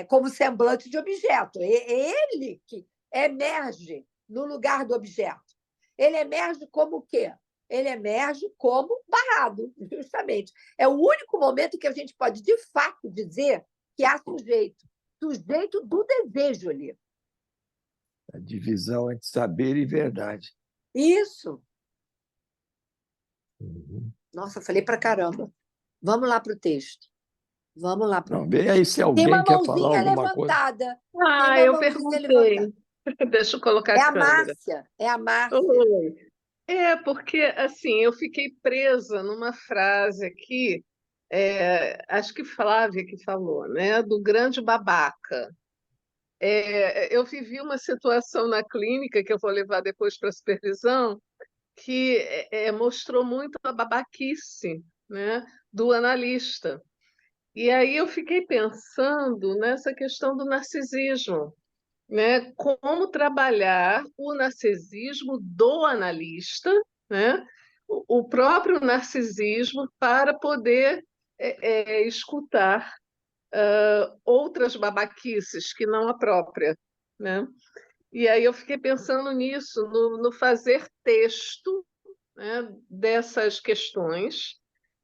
como semblante de objeto. É ele que emerge no lugar do objeto. Ele emerge como o quê? Ele emerge como barrado, justamente. É o único momento que a gente pode, de fato, dizer que há sujeito do desejo ali. A divisão entre saber e verdade. Isso. Uhum. Nossa, falei para caramba. Vamos lá para o texto. Vamos lá para o Não, texto. bem aí se Tem alguém uma quer falar mãozinha alguma coisa. levantada. Tem Ah, uma eu mãozinha levantada. perguntei. Deixa eu colocar É a a câmera. Márcia. É a Márcia. Oi. Porque assim, eu fiquei presa numa frase aqui, acho que Flávia que falou, né, do grande babaca. Eu vivi uma situação na clínica que eu vou levar depois para a supervisão, que mostrou muito a babaquice, né, do analista. E aí eu fiquei pensando nessa questão do narcisismo, né? Como trabalhar o narcisismo do analista, né? O próprio narcisismo para poder escutar outras babaquices que não a própria, né? E aí eu fiquei pensando nisso, no fazer texto, né, dessas questões.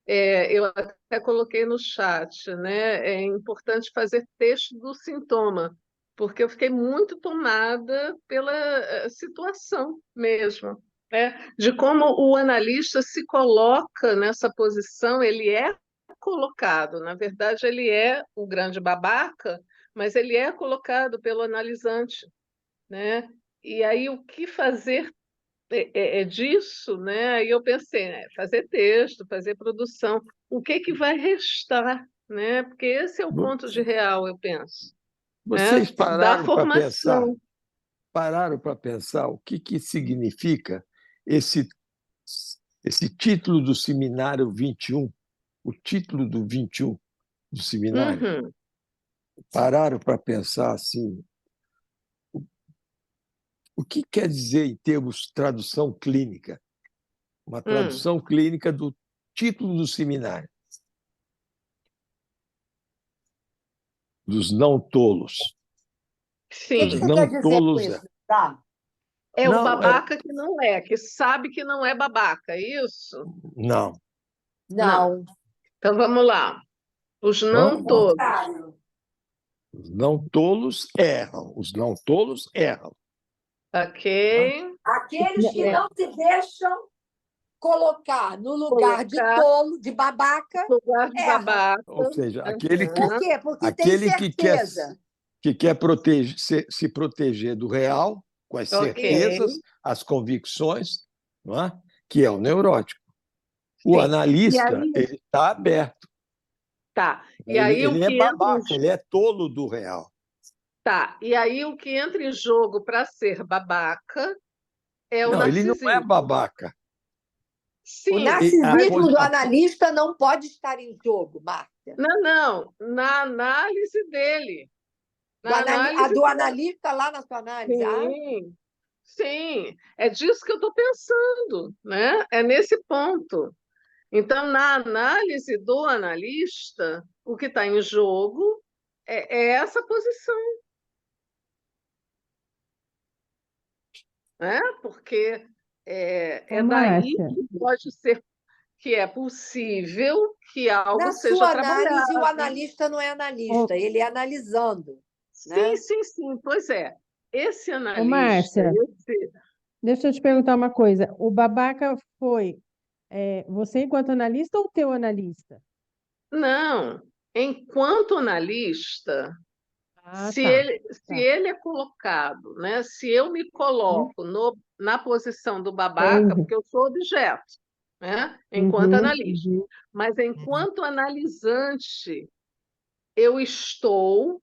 Eu até coloquei no chat, né? É importante fazer texto do sintoma, porque eu fiquei muito tomada pela situação mesmo, né? De como o analista se coloca nessa posição, ele é colocado, na verdade, ele é o grande babaca, mas ele é colocado pelo analisante, né? E aí o que fazer disso, né? E eu pensei, né, fazer texto, fazer produção, o que vai restar, né? Porque esse é o ponto de real, eu penso, Vocês né? Da formação. pararam para pensar o que significa esse, esse título do seminário 21, o título do 21 do seminário? Uhum. Pararam para pensar assim, o que quer dizer em termos de tradução clínica? Uma tradução clínica do título do seminário. Dos não tolos. O que Sim, você Não quer dizer com tolos. isso? Tá? é o Não, babaca que não é, que sabe que não é babaca, é isso? não. Não. Não. Então vamos lá. Os Vamos não lá. todos. Os não tolos erram. Os não tolos erram. Ok. Aqueles que não se deixam colocar no lugar de Colocar tolo, de babaca, no lugar de erram. babaca. Ou seja, Por quê? Porque tem aquele certeza. que quer proteger, se proteger do real, com as Ok. certezas, as convicções, não é? Que é o neurótico. O Sim. E analista, aí, ele está aberto. tá. E aí o Ele é que entra em babaca, ele é tolo do real. Tá, e aí o que entra em jogo para ser babaca é o Não, ele não é narcisismo. babaca. Sim, O E narcisismo do analista não pode estar em jogo, Márcia. não, na análise dele. Na análise Do analista lá na sua análise. Sim, sim, é disso que eu estou pensando, né? É nesse ponto. Então, na análise do analista, o que está em jogo é essa posição, né? Porque é daí Márcia, que pode ser que é possível que algo Na seja sua análise, o trabalhado. analista não é analista, ele é analisando, Sim, né? sim, sim, pois é. Esse ô analista, Márcia, deixa eu te perguntar uma coisa. O babaca foi você enquanto analista ou o teu analista? não, enquanto analista, Ah, se tá. ele, se Tá. ele é colocado, né? Se eu me coloco na posição do babaca, Entendi. porque eu sou objeto, né? Enquanto Uhum, analista. uhum. Mas enquanto analisante, eu estou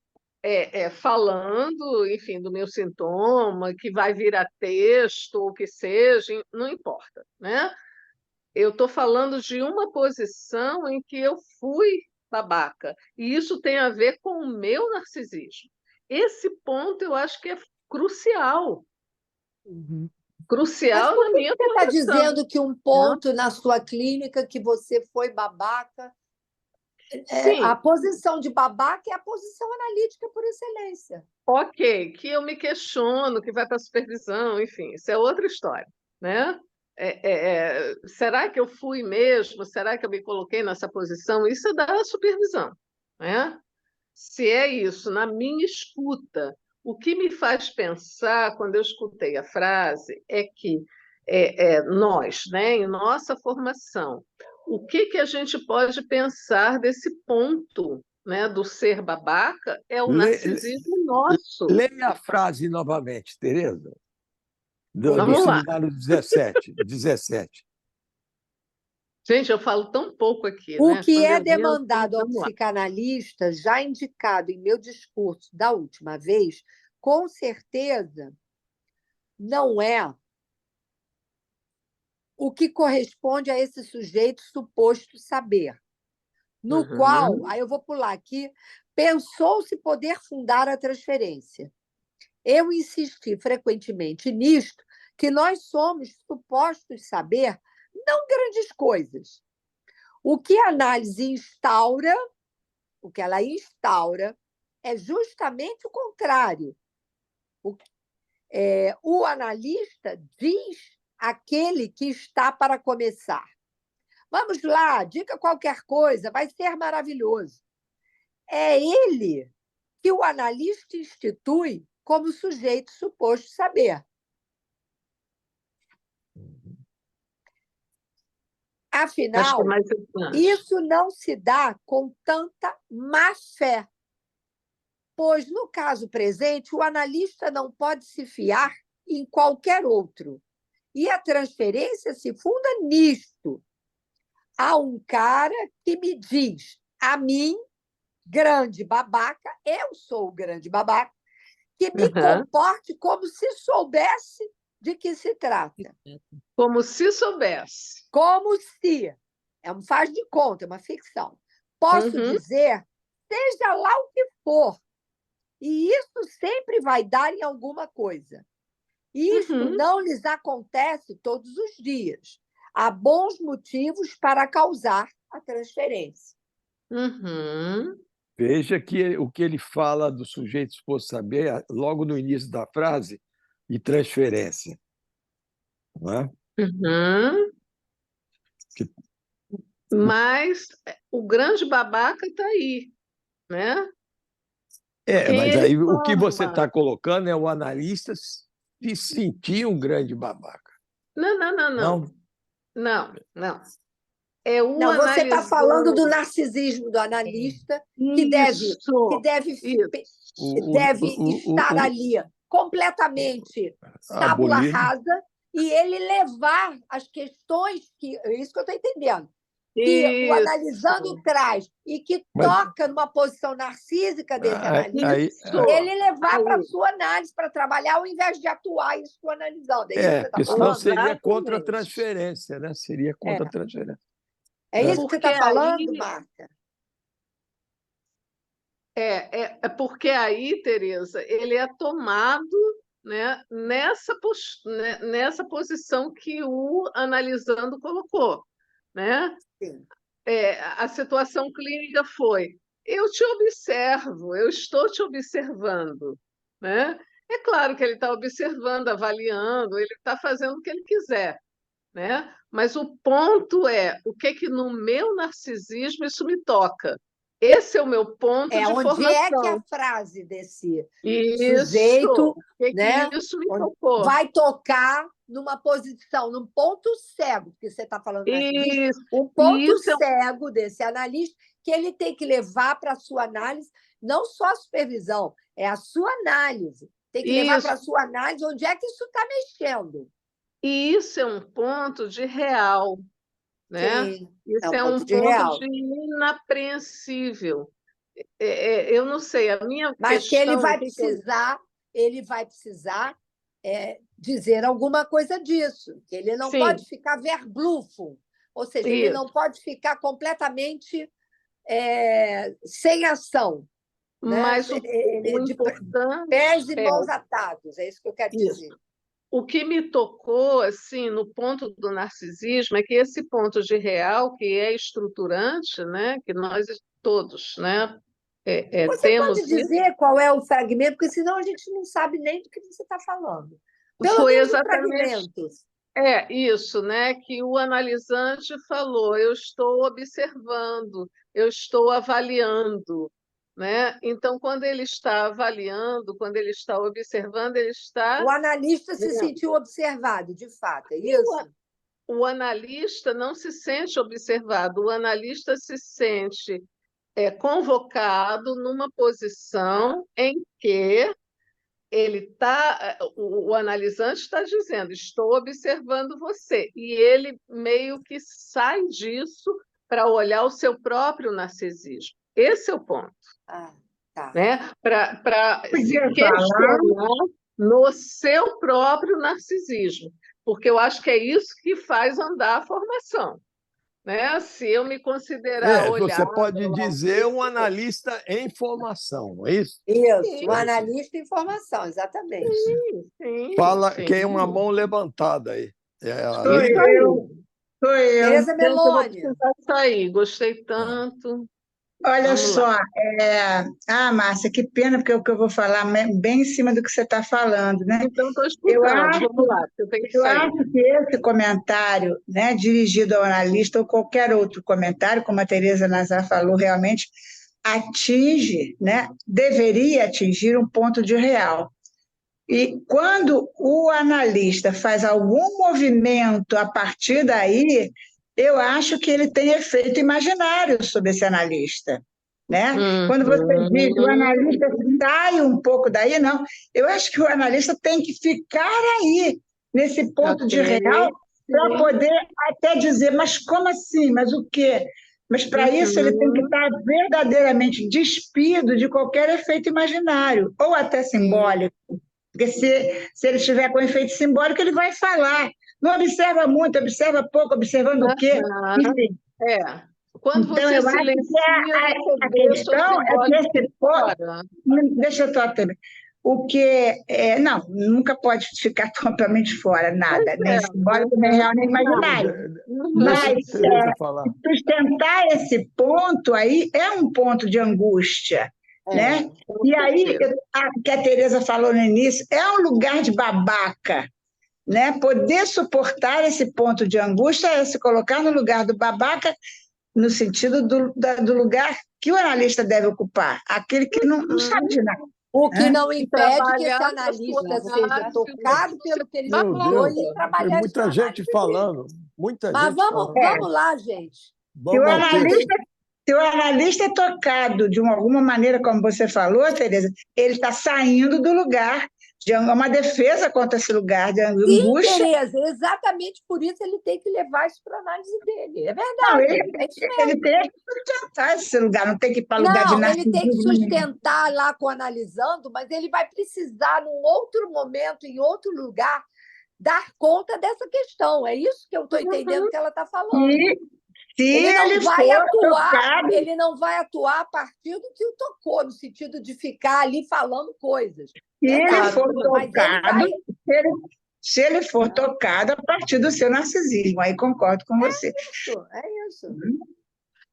falando, enfim, do meu sintoma, que vai virar texto, ou que seja, não importa, né? Eu estou falando de uma posição em que eu fui babaca, e isso tem a ver com o meu narcisismo. Esse ponto eu acho que é crucial, Uhum. Mas crucial por na que minha você está formação, dizendo que um né? ponto na sua clínica que você foi babaca, a Sim, posição de babaca é a posição analítica por excelência. ok, que eu me questiono, que vai para a supervisão, enfim, isso é outra história, né? Será que eu fui mesmo? Será que eu me coloquei nessa posição? Isso é da supervisão, né? Se é isso, na minha escuta, o que me faz pensar, quando eu escutei a frase, é que nós, né, em nossa formação, o que a gente pode pensar desse ponto, né, do ser babaca é o Le- le- narcisismo nosso. Leia a frase novamente, Tereza, do Vamos lá. seminário 17. Gente, eu falo tão pouco aqui, O né? que Quando é eu entro, demandado ao vamos lá. psicanalista, já indicado em meu discurso da última vez, com certeza não é o que corresponde a esse sujeito suposto saber, no qual, Uhum, aí eu vou pular aqui, pensou-se poder fundar a transferência. Eu insisti frequentemente nisto, que nós somos supostos saber não grandes coisas. O que a análise instaura, o que ela instaura, é justamente o contrário. O analista diz àquele que está para começar: vamos lá, diga qualquer coisa, vai ser maravilhoso. É ele que o analista institui como sujeito suposto saber. acho que é Afinal, mais importante. isso não se dá com tanta má fé, pois, no caso presente, o analista não pode se fiar em qualquer outro. E a transferência se funda nisto. Há um cara que me diz a mim, grande babaca, eu sou o grande babaca, que me Uhum. comporte como se soubesse de que se trata. Como se soubesse. Como se, é um faz de conta, é uma ficção. Posso Uhum, dizer, seja lá o que for, e isso sempre vai dar em alguma coisa. Isto uhum. não lhes acontece todos os dias. Há bons motivos para causar a transferência. Uhum, Veja que o que ele fala do sujeito suposto saber, logo no início da frase, e transferência. Não é? uhum. Que- Mas o grande babaca está aí, né? Quem mas ele aí o que você forma. está colocando é o analista se sentir um grande babaca. Não, não, não, não. Não? Não, não. É o Não, você está falando do analisando. narcisismo do analista, que Isso, deve, O, o, deve estar o, o, ali completamente tábula abolir. rasa e ele levar as questões que. É isso que eu estou entendendo. que o Isso. analisando traz e que Mas- toca numa posição narcísica desse analista, Isso. ele levar para a Aí. sua análise para trabalhar, ao invés de atuar isso com o analisando. É isso que você está porque senão falando? seria Exatamente. contra a transferência, né? Seria contra a transferência. É isso que você está Porque falando, aí- Marta? É porque aí, Tereza, ele é tomado, né, nessa posição que o analisando colocou, né? Sim. A situação clínica foi: eu te observo, eu estou te observando, né? É claro que ele está observando, avaliando, ele está fazendo o que ele quiser, né? Mas o ponto é o que no meu narcisismo isso me toca. Esse é o meu ponto de Onde é que formação. a frase desse Isso, sujeito, o que né, isso me onde tocou. vai tocar numa posição, num ponto cego, porque você está falando narcisista, Isso, um ponto isso é cego desse analista que ele tem que levar para a sua análise, não só a supervisão, é a sua análise. Tem que levar para a isso, sua análise onde é que isso está mexendo. e isso é um ponto de real, né? Sim, Isso um é ponto um de ponto real. de inapreensível. Eu não sei, a minha Mas que questão, o que que eu- ele vai precisar dizer alguma coisa disso, que ele não Sim, pode ficar verblufo, ou seja, ele isso. não pode ficar completamente sem ação, né? Mas o De importante pés e é mãos atados, é isso que eu quero isso. dizer. O que me tocou assim no ponto do narcisismo é que esse ponto de real, que é estruturante, né, que nós todos, né, Você temos pode isso, dizer qual é o fragmento, porque senão a gente não sabe nem do que você está falando. Pelo foi menos os exatamente fragmentos. isso, né, que o analisante falou: eu estou observando, eu estou avaliando, né? Então, quando ele está avaliando, quando ele está observando, ele está O analista se sentiu observado, de fato, é isso? o analista não se sente observado, o analista se sente convocado numa posição em que o analisante está dizendo: estou observando você, e ele meio que sai disso para olhar o seu próprio narcisismo. Esse é o ponto, Ah, tá. né? Para se Podia falar, questionar no seu próprio narcisismo, porque eu acho que é isso que faz andar a formação, né? Se eu me considerar Você olhar pode lá, dizer um analista em formação, não é isso? Isso, o sim, analista em formação, exatamente. sim, Fala sim, quem uma mão levantada aí. É a sou isso Lívia? eu, aí. sou eu. Tereza Gente, eu vou Meloni. precisar sair. Gostei Ah. tanto. Olha Vamos lá. só, Márcia, que pena, porque o que eu vou falar bem em cima do que você está falando, né? Então, estou Eu escutando. acho, Vamos lá, porque eu tenho que eu sair. acho que esse comentário, né, dirigido ao analista ou qualquer outro comentário, como a Tereza Nazar falou, realmente atinge, né, deveria atingir um ponto de real. E quando o analista faz algum movimento a partir daí, eu acho que ele tem efeito imaginário sobre esse analista, né? Quando você diz que o Uhum. analista sai um pouco daí, não. Eu acho que o analista tem que ficar aí, nesse ponto de Ok. real, para Sim. poder até dizer, mas como assim? Mas o quê? Mas para isso ele tem que Uhum. estar verdadeiramente despido de qualquer efeito imaginário, ou até simbólico. Porque se ele estiver com efeito simbólico, ele vai falar. Não observa muito, observa pouco, observando o quê? Aham. Enfim. Quando Então, você eu acho que silencia, você a deixa o questão é que simbólico esse ponto. fora. Deixa eu só terminar. O que. Não, nunca pode ficar totalmente fora, Pois nada, nem é. simbólico, nem real, nem imaginário. Deixa a Mas Tereza falar. sustentar esse ponto aí é um ponto de angústia, né? Com E aí, certeza. que a Tereza falou no início, é um lugar de babaca, né? Poder suportar esse ponto de angústia é se colocar no lugar do babaca, no sentido do lugar que o analista deve ocupar, aquele que não sabe de nada. O que Né? não E impede que esse trabalhar na sua analista seja análise tocado como se pelo que ele Meu estudou Deus, e foi trabalhar isso na muita gente análise dele. falando. Muita Mas gente falando. vamos lá, gente. Se Vamos o ao texto. analista, se o analista é tocado de alguma maneira, como você falou, Tereza, ele está saindo do lugar É uma defesa contra esse lugar de Sim, angústia. Tereza, exatamente por isso ele tem que levar isso para a análise dele. É Não, verdade, é isso mesmo. ele tem que sustentar esse lugar, não tem que ir para lugar de Não, ele tem que narcisismo. sustentar lá com analisando, mas ele vai precisar, num outro momento, em outro lugar, dar conta dessa questão. É isso que eu estou entendendo que ela está falando. E se Ele não ele vai for atuar, tocado, ele não vai atuar a partir do que o tocou, no sentido de ficar ali falando coisas. se ele Verdade, for mas ele tocado, vai. se ele for tocado a partir do seu narcisismo, aí concordo com você. É isso.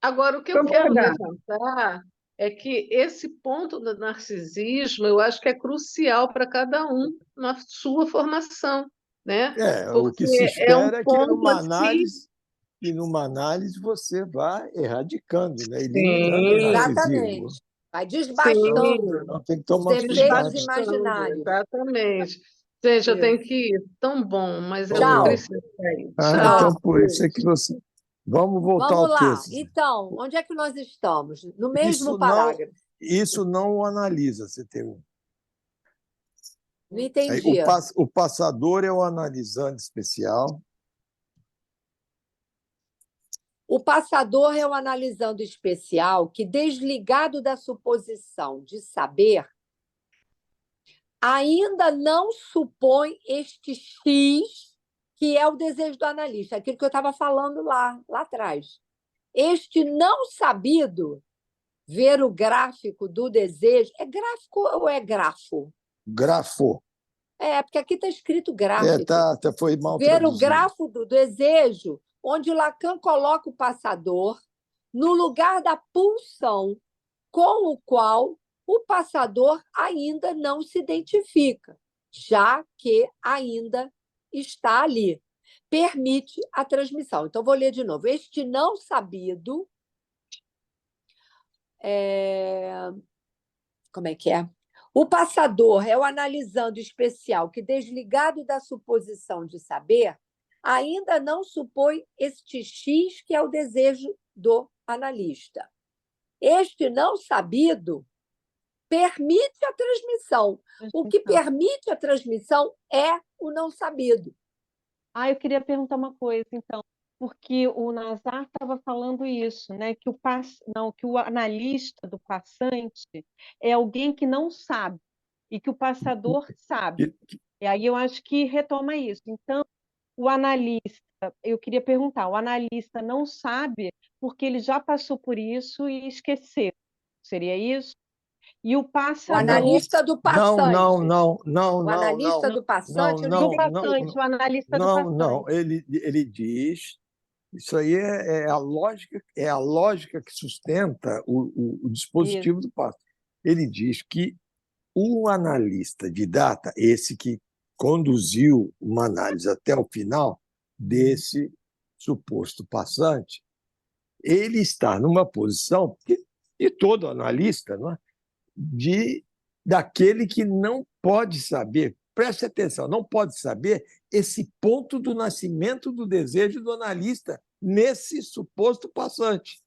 Agora, o que eu quero Concordar. levantar é que esse ponto do narcisismo, eu acho que é crucial para cada um na sua formação, né? O que se Porque é um espera é ponto assim. que numa análise você vá erradicando, né? Eliminando o Sim, narcisismo. Exatamente. Vai sim, desbastando Então tem que os tomar defeitos cuidado. imaginários. exatamente. Gente, eu Isso. tenho que ir. Tão bom, mas eu Tchau. preciso sair. Então, Tchau. por isso é que você. Vamos voltar Vamos ao lá. texto. Então, onde é que nós estamos? No mesmo Isso parágrafo. isso não o analisa, você tem um. Não Aí, entendi. o passador é o analisando especial. O passador é o analisando especial que, desligado da suposição de saber, ainda não supõe este X, que é o desejo do analista, aquilo que eu estava falando lá atrás. Este não sabido, ver o gráfico do desejo, é gráfico ou é grafo? Grafo. Porque aqui está escrito gráfico. Foi mal Ver o traduzido. grafo do desejo, onde Lacan coloca o passador no lugar da pulsão com o qual o passador ainda não se identifica, já que ainda está ali. Permite a transmissão. Então, vou ler de novo. Este não sabido. Como é que é? O passador é o analisando especial que, desligado da suposição de saber, ainda não supõe este X que é o desejo do analista. Este não sabido permite a transmissão. O que permite a transmissão é o não sabido. Eu queria perguntar uma coisa, então, porque o Nazar estava falando isso, né? Que o analista do passante é alguém que não sabe e que o passador sabe. E aí eu acho que retoma isso. Então, o analista, eu queria perguntar, o analista não sabe porque ele já passou por isso e esqueceu. Seria isso? E o O passador... analista do passante. Não. O analista do passante, eu não Do entendi. passante, o analista do passante. Não. Ele diz. Isso aí é a lógica que sustenta o dispositivo do passo. Ele diz que o analista de data, esse que conduziu uma análise até o final desse suposto passante, ele está numa posição de todo analista, não é? Daquele que não pode saber, preste atenção, não pode saber esse ponto do nascimento do desejo do analista nesse suposto passante,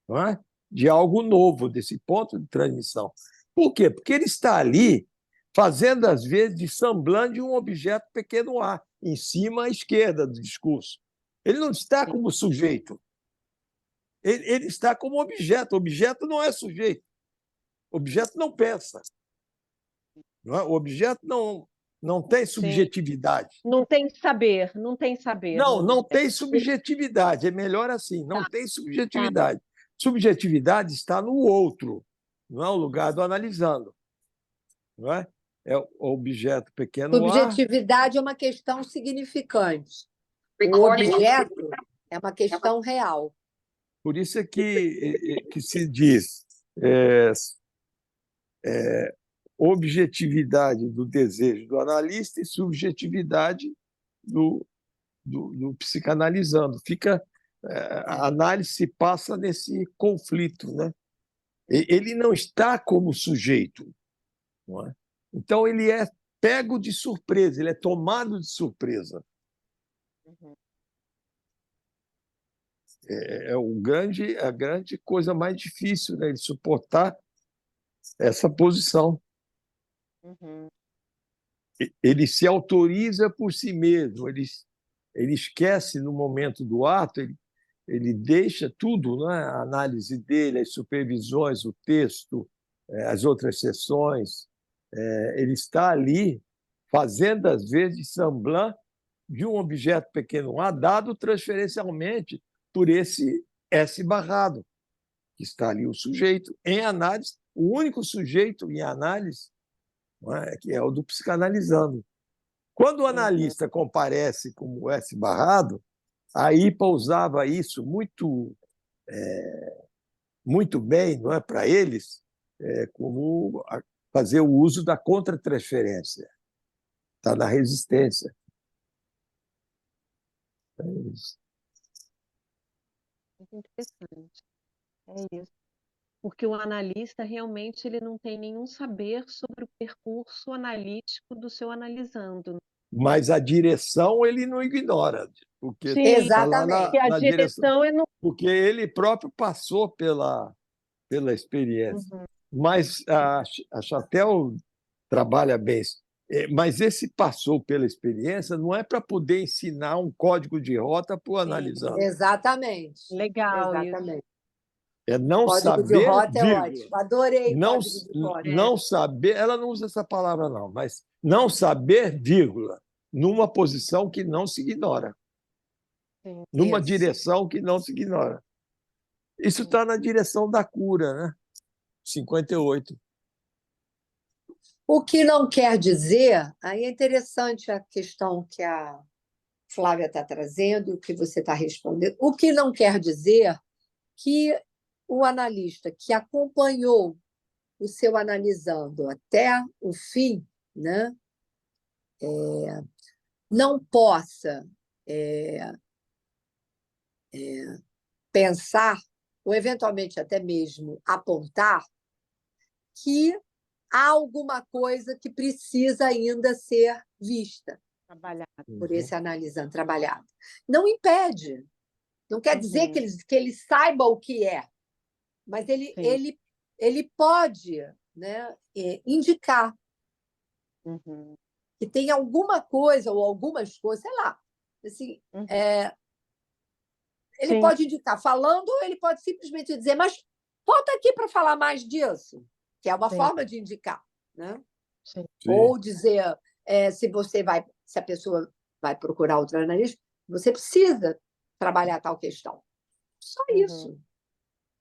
não é? De algo novo, desse ponto de transmissão. Por quê? Porque ele está ali fazendo, às vezes, de semblante de um objeto pequeno a, em cima à esquerda do discurso. Ele não está como sujeito. Ele está como objeto. O objeto não é sujeito. O objeto não pensa. Não é? O objeto não tem subjetividade. Não tem saber, não tem saber. Não tem subjetividade. É melhor assim, não tem subjetividade. Subjetividade está no outro, não é o lugar do analisando. Não é? É o objeto pequeno a. Subjetividade é uma questão significante. O objeto é uma questão real. Por isso é que se diz objetividade do desejo do analista e subjetividade do psicanalizando. A análise se passa nesse conflito, né? Ele não está como sujeito, não é? Então ele é pego de surpresa, ele é tomado de surpresa. É a grande coisa mais difícil, né? De suportar essa posição. ele se autoriza por si mesmo, ele esquece no momento do ato, ele deixa tudo, né? A análise dele, as supervisões, o texto, as outras sessões, ele está ali fazendo, às vezes, semblant de um objeto pequeno A dado transferencialmente por esse S barrado, que está ali o sujeito em análise, o único sujeito em análise, não é? Que é o do psicanalizando. Quando o analista comparece como S barrado, a IPA usava isso muito bem, não é, para eles, como fazer o uso da contratransferência. Está na resistência. É isso. Muito interessante. É isso. Porque o analista realmente ele não tem nenhum saber sobre o percurso analítico do seu analisando. Mas a direção ele não ignora, porque Sim, está lá Exatamente. porque a na direção, direção é no... porque ele próprio passou pela experiência. Uhum. Mas a Chatel trabalha bem. Mas esse passou pela experiência não é para poder ensinar um código de rota para o analisando. Exatamente. Legal isso. Exatamente. É não Código de saber, rota é vírgula. ótimo. Adorei Não, código de rota. não saber, ela não usa essa palavra, não, mas não saber, vírgula, numa posição que não se ignora, Sim. numa Isso. direção que não se ignora. Isso está na direção da cura, né? 58. O que não quer dizer, aí é interessante a questão que a Flávia está trazendo e o que você está respondendo. O que não quer dizer que o analista que acompanhou o seu analisando até o fim, né, não possa pensar, ou eventualmente até mesmo apontar, que há alguma coisa que precisa ainda ser vista Trabalhado. por esse analisando, trabalhado. Não impede, não quer dizer que ele saiba o que é, mas ele pode, né, indicar Uhum. que tem alguma coisa ou algumas coisas, sei lá, assim, Uhum. ele Sim. pode indicar falando ou ele pode simplesmente dizer, mas volta aqui para falar mais disso, que é uma Sim. forma de indicar, né? Sim. Ou dizer, se a pessoa vai procurar outro analista, você precisa trabalhar tal questão. Só isso.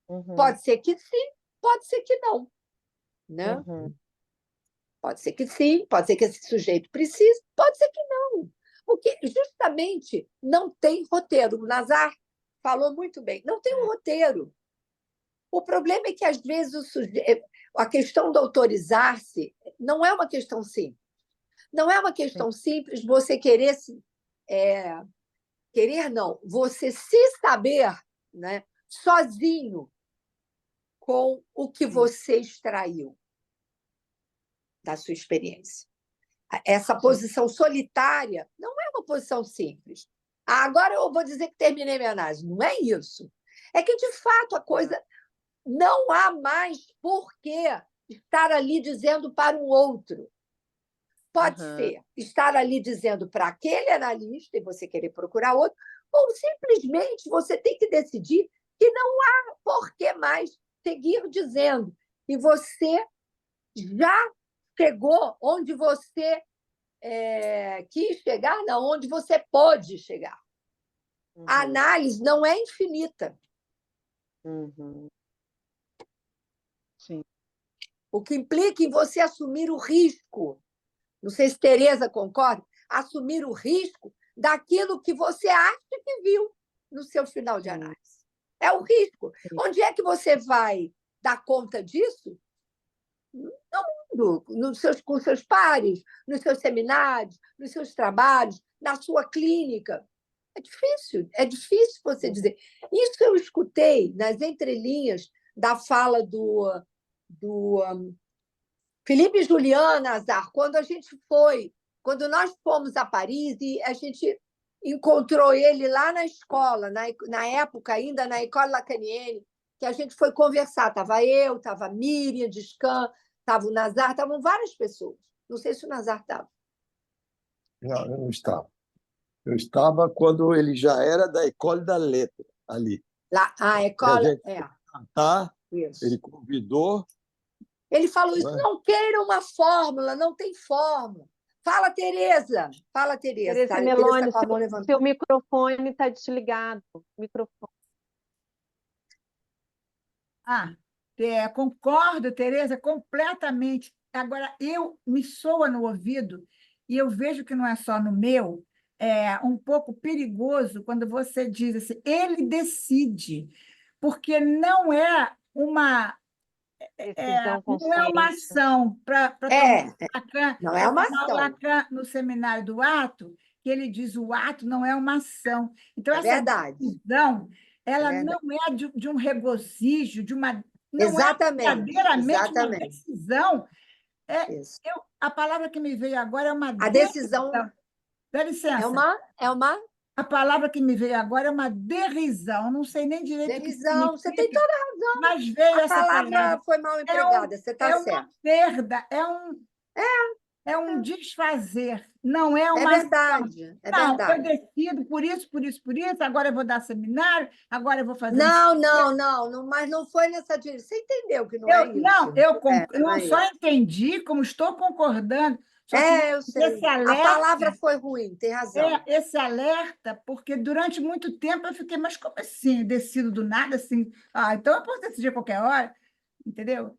Uhum. Pode ser que sim, pode ser que não, né? Uhum. Pode ser que sim, pode ser que esse sujeito precise, pode ser que não. Porque justamente não tem roteiro. O Nazar falou muito bem, não tem um roteiro. O problema é que, às vezes, a questão do autorizar-se não é uma questão simples. Não é uma questão simples você querer querer não, você se saber, né, sozinho com o que você extraiu da sua experiência. Essa posição solitária não é uma posição simples. Agora eu vou dizer que terminei minha análise. Não é isso. É que, de fato, a coisa não há mais por que estar ali dizendo para um outro. Pode ser estar ali dizendo para aquele analista e você querer procurar outro, ou simplesmente você tem que decidir que não há por que mais seguir dizendo. E você já chegou onde você quis chegar, não, onde você pode chegar. A análise não é infinita. Sim. O que implica em você assumir o risco, não sei se Tereza concorda, assumir o risco daquilo que você acha que viu no seu final de análise. É o risco. Onde é que você vai dar conta disso? No mundo, com seus pares, nos seus seminários, nos seus trabalhos, na sua clínica. É difícil você dizer. Isso eu escutei nas entrelinhas da fala do Felipe Julian Nazar, quando nós fomos a Paris e a gente encontrou ele lá na escola, na época ainda na École Lacanienne, que a gente foi conversar. Estava eu, estava a Miriam Descan, estava o Nazar, estavam várias pessoas. Não sei se o Nazar estava. Não, eu não estava. Eu estava quando ele já era da École da Lettre, ali. Lá, a E a escola, gente é, foi cantar, isso. ele convidou, Ele falou isso, né? não queira uma fórmula, não tem fórmula. Fala, Tereza. Fala, Tereza. Tereza Tá, Tereza está Meloni, com a mão seu levantada. microfone está desligado. Microfone. Concordo, Tereza, completamente. Agora, me soa no ouvido, e eu vejo que não é só no meu, é um pouco perigoso quando você diz assim, ele decide, porque Decisão não é uma consciente. ação para É, não é uma tomar o ação. Lacan no seminário do ato, que ele diz o ato não é uma ação. Então, É essa verdade. decisão, É ela verdade. não é de um regozijo, não é Exatamente. verdadeiramente uma Exatamente. decisão. Isso. A palavra que me veio agora é uma A decisão decisão. Dá é licença. uma A palavra que me veio agora é uma derrisão. Não sei nem direito o que decisão. Você tem significa, toda a razão. mas veio A essa palavra palavra. foi mal empregada, você está É uma certo. perda, é um desfazer, não é É uma ação. verdade. É Não, eu verdade. decido por isso, por isso, por isso, agora eu vou dar seminário, agora eu vou fazer... Não, mas não foi nessa direção. Você entendeu que não é isso? Eu Não não é só isso. entendi, como estou concordando, só que É, eu sei. esse A alerta, palavra foi ruim, tem razão. porque durante muito tempo eu fiquei, mas como assim? Eu decido do nada, assim? Então eu posso decidir a qualquer hora, entendeu?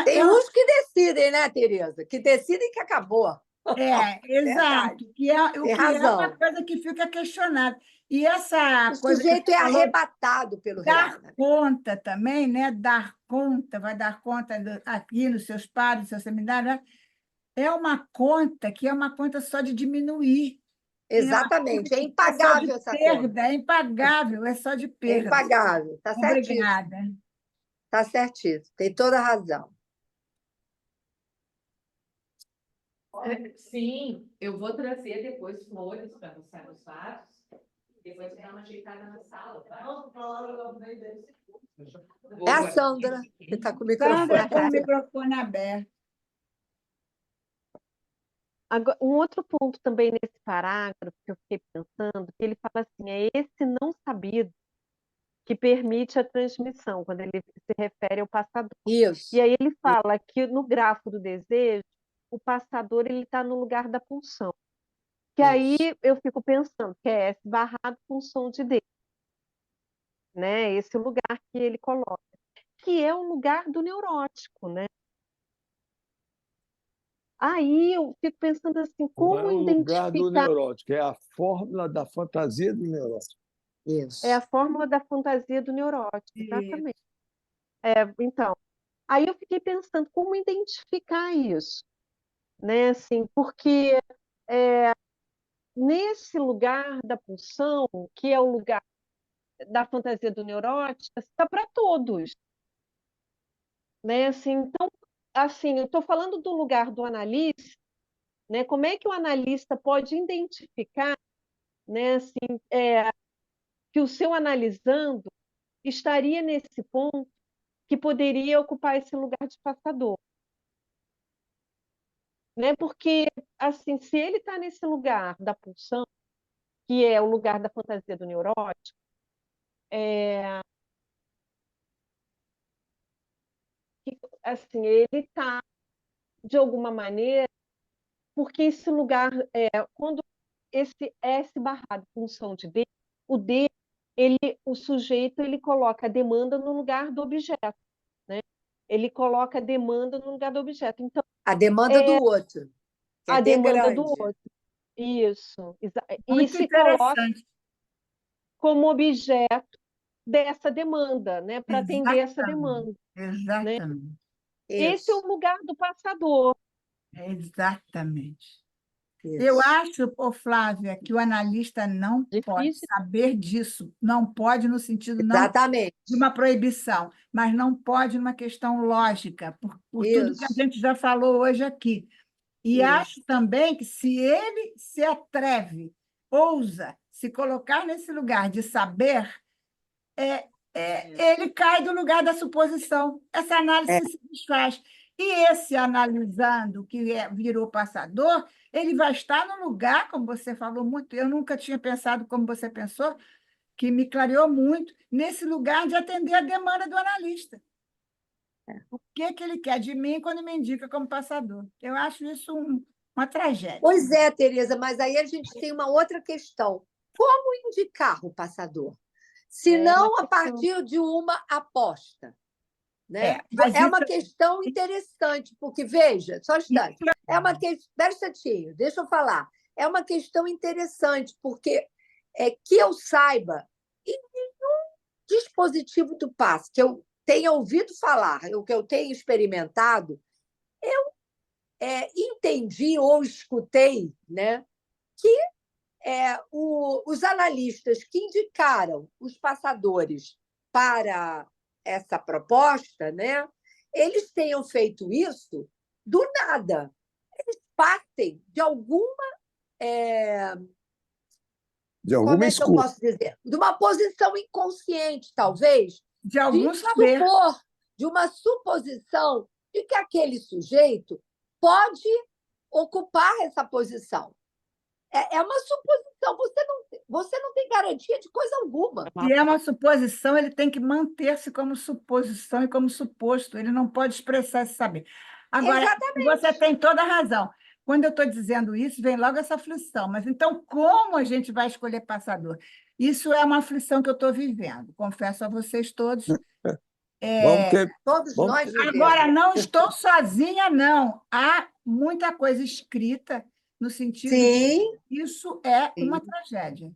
Tem uns que decidem, né, Tereza? Que decidem que acabou. Verdade. Exato, o Tem que é uma razão. coisa que fica questionada. E essa O coisa que sujeito você é falou, arrebatado pelo real, dar né? conta também, né? Dar conta, vai dar conta aqui nos seus pares, no seu seminário, né? É uma conta que é uma conta só de diminuir. É uma conta Exatamente. É que é só de impagável essa perda, conta. é impagável, é só de É perda. impagável. Está certíssimo. Obrigada. Está certíssimo. Tem toda a razão. Sim, eu vou trazer depois flores para mostrar nos vasos. Depois dar uma ajeitada na sala, tá? É a Sandra que está com o Sandra microfone. com o microfone aberto. Agora, um outro ponto também nesse parágrafo que eu fiquei pensando, que ele fala assim, é esse não sabido que permite a transmissão, quando ele se refere ao passador. Isso. E aí ele fala que no grafo do desejo, o passador está no lugar da pulsão. Que aí eu fico pensando que é S barrado pulsão de D. Né? Esse lugar que ele coloca. Que é o lugar do neurótico, né? Aí eu fico pensando assim, Não como é o lugar do identificar... neurótico, é a fórmula da fantasia do neurótico. Isso. É a fórmula da fantasia do neurótico, exatamente. Então, aí eu fiquei pensando como identificar isso, né? Assim, porque nesse lugar da pulsão, que é o lugar da fantasia do neurótico, está para todos, né? Assim, então, assim, eu estou falando do lugar do analista, né? Como é que o analista pode identificar, né? Assim, que o seu analisando estaria nesse ponto que poderia ocupar esse lugar de passador, né? Porque assim, se ele está nesse lugar da pulsão, que é o lugar da fantasia do neurótico, assim, ele está de alguma maneira, porque esse lugar, quando esse S barrado função de D, o D, o sujeito ele coloca a demanda no lugar do objeto, né? Ele coloca a demanda no lugar do objeto. Então, A demanda do outro. Que é a D demanda do grande. outro. Isso. E Muito se coloca interessante. como objeto dessa demanda, né? Para atender essa demanda. Exatamente. Esse é Isso. o lugar do passador. Exatamente. Isso. Eu acho, Flávia, que o analista não pode Difícil. saber disso, não pode no sentido não Exatamente. de uma proibição, mas não pode numa questão lógica, por tudo que a Isso. gente já falou hoje aqui. E Isso. acho também que se ele se atreve, ousa se colocar nesse lugar de saber, ele cai do lugar da suposição. Essa análise se desfaz. E esse analisando, que virou passador, ele vai estar no lugar, como você falou muito, eu nunca tinha pensado como você pensou, que me clareou muito, nesse lugar de atender a demanda do analista. O que que ele quer de mim quando me indica como passador? Eu acho isso uma tragédia. Pois é, Tereza, mas aí a gente tem uma outra questão. Como indicar o passador? Se não a partir de uma aposta. Né? Mas É uma isso- questão interessante, porque, veja, só um instante, é uma questão. Espera um instantinho, deixa eu falar. É uma questão interessante, porque que eu saiba, em nenhum dispositivo do passe que eu tenha ouvido falar, o que eu tenha experimentado, eu entendi ou escutei, né, que os analistas que indicaram os passadores para essa proposta, né, eles tenham feito isso do nada. Eles partem de alguma. De Como alguma é que eu escuta. posso dizer? De uma posição inconsciente, talvez, de algum saber. de uma suposição de que aquele sujeito pode ocupar essa posição. É uma suposição. Você não tem garantia de coisa alguma. Se é uma suposição, ele tem que manter-se como suposição e como suposto. Ele não pode expressar esse saber. Agora, Exatamente. você tem toda a razão. Quando eu estou dizendo isso, vem logo essa aflição. Mas então, como a gente vai escolher passador? Isso é uma aflição que eu estou vivendo, confesso a vocês todos. Todos nós vivemos. Agora, não estou sozinha, não. Há muita coisa escrita no sentido de que isso é uma tragédia.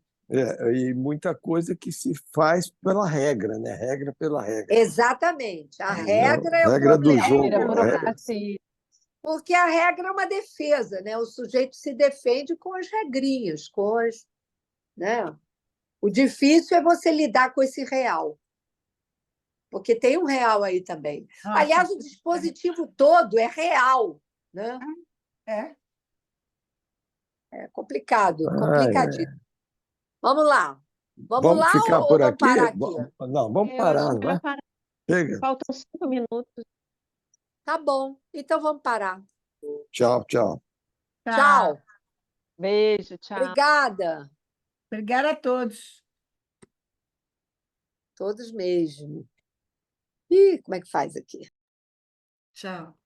E muita coisa que se faz pela regra, né? Regra pela regra. Exatamente. A regra é o Regra do problema. jogo. Porque a regra é uma defesa, né? O sujeito se defende com as regrinhas, né? O difícil é você lidar com esse real. Porque tem um real aí também. Nossa. Aliás, o dispositivo todo é real, né? É complicado, complicadíssimo. Vamos lá. Vamos lá ficar ou por vamos aqui? parar aqui? Não, vamos parar, não é? Chega. Faltam 5 minutos. Tá bom, então vamos parar. Tchau, tchau. Tchau. Beijo, tchau. Obrigada. Obrigada a todos. Todos mesmo. Ih, como é que faz aqui? Tchau.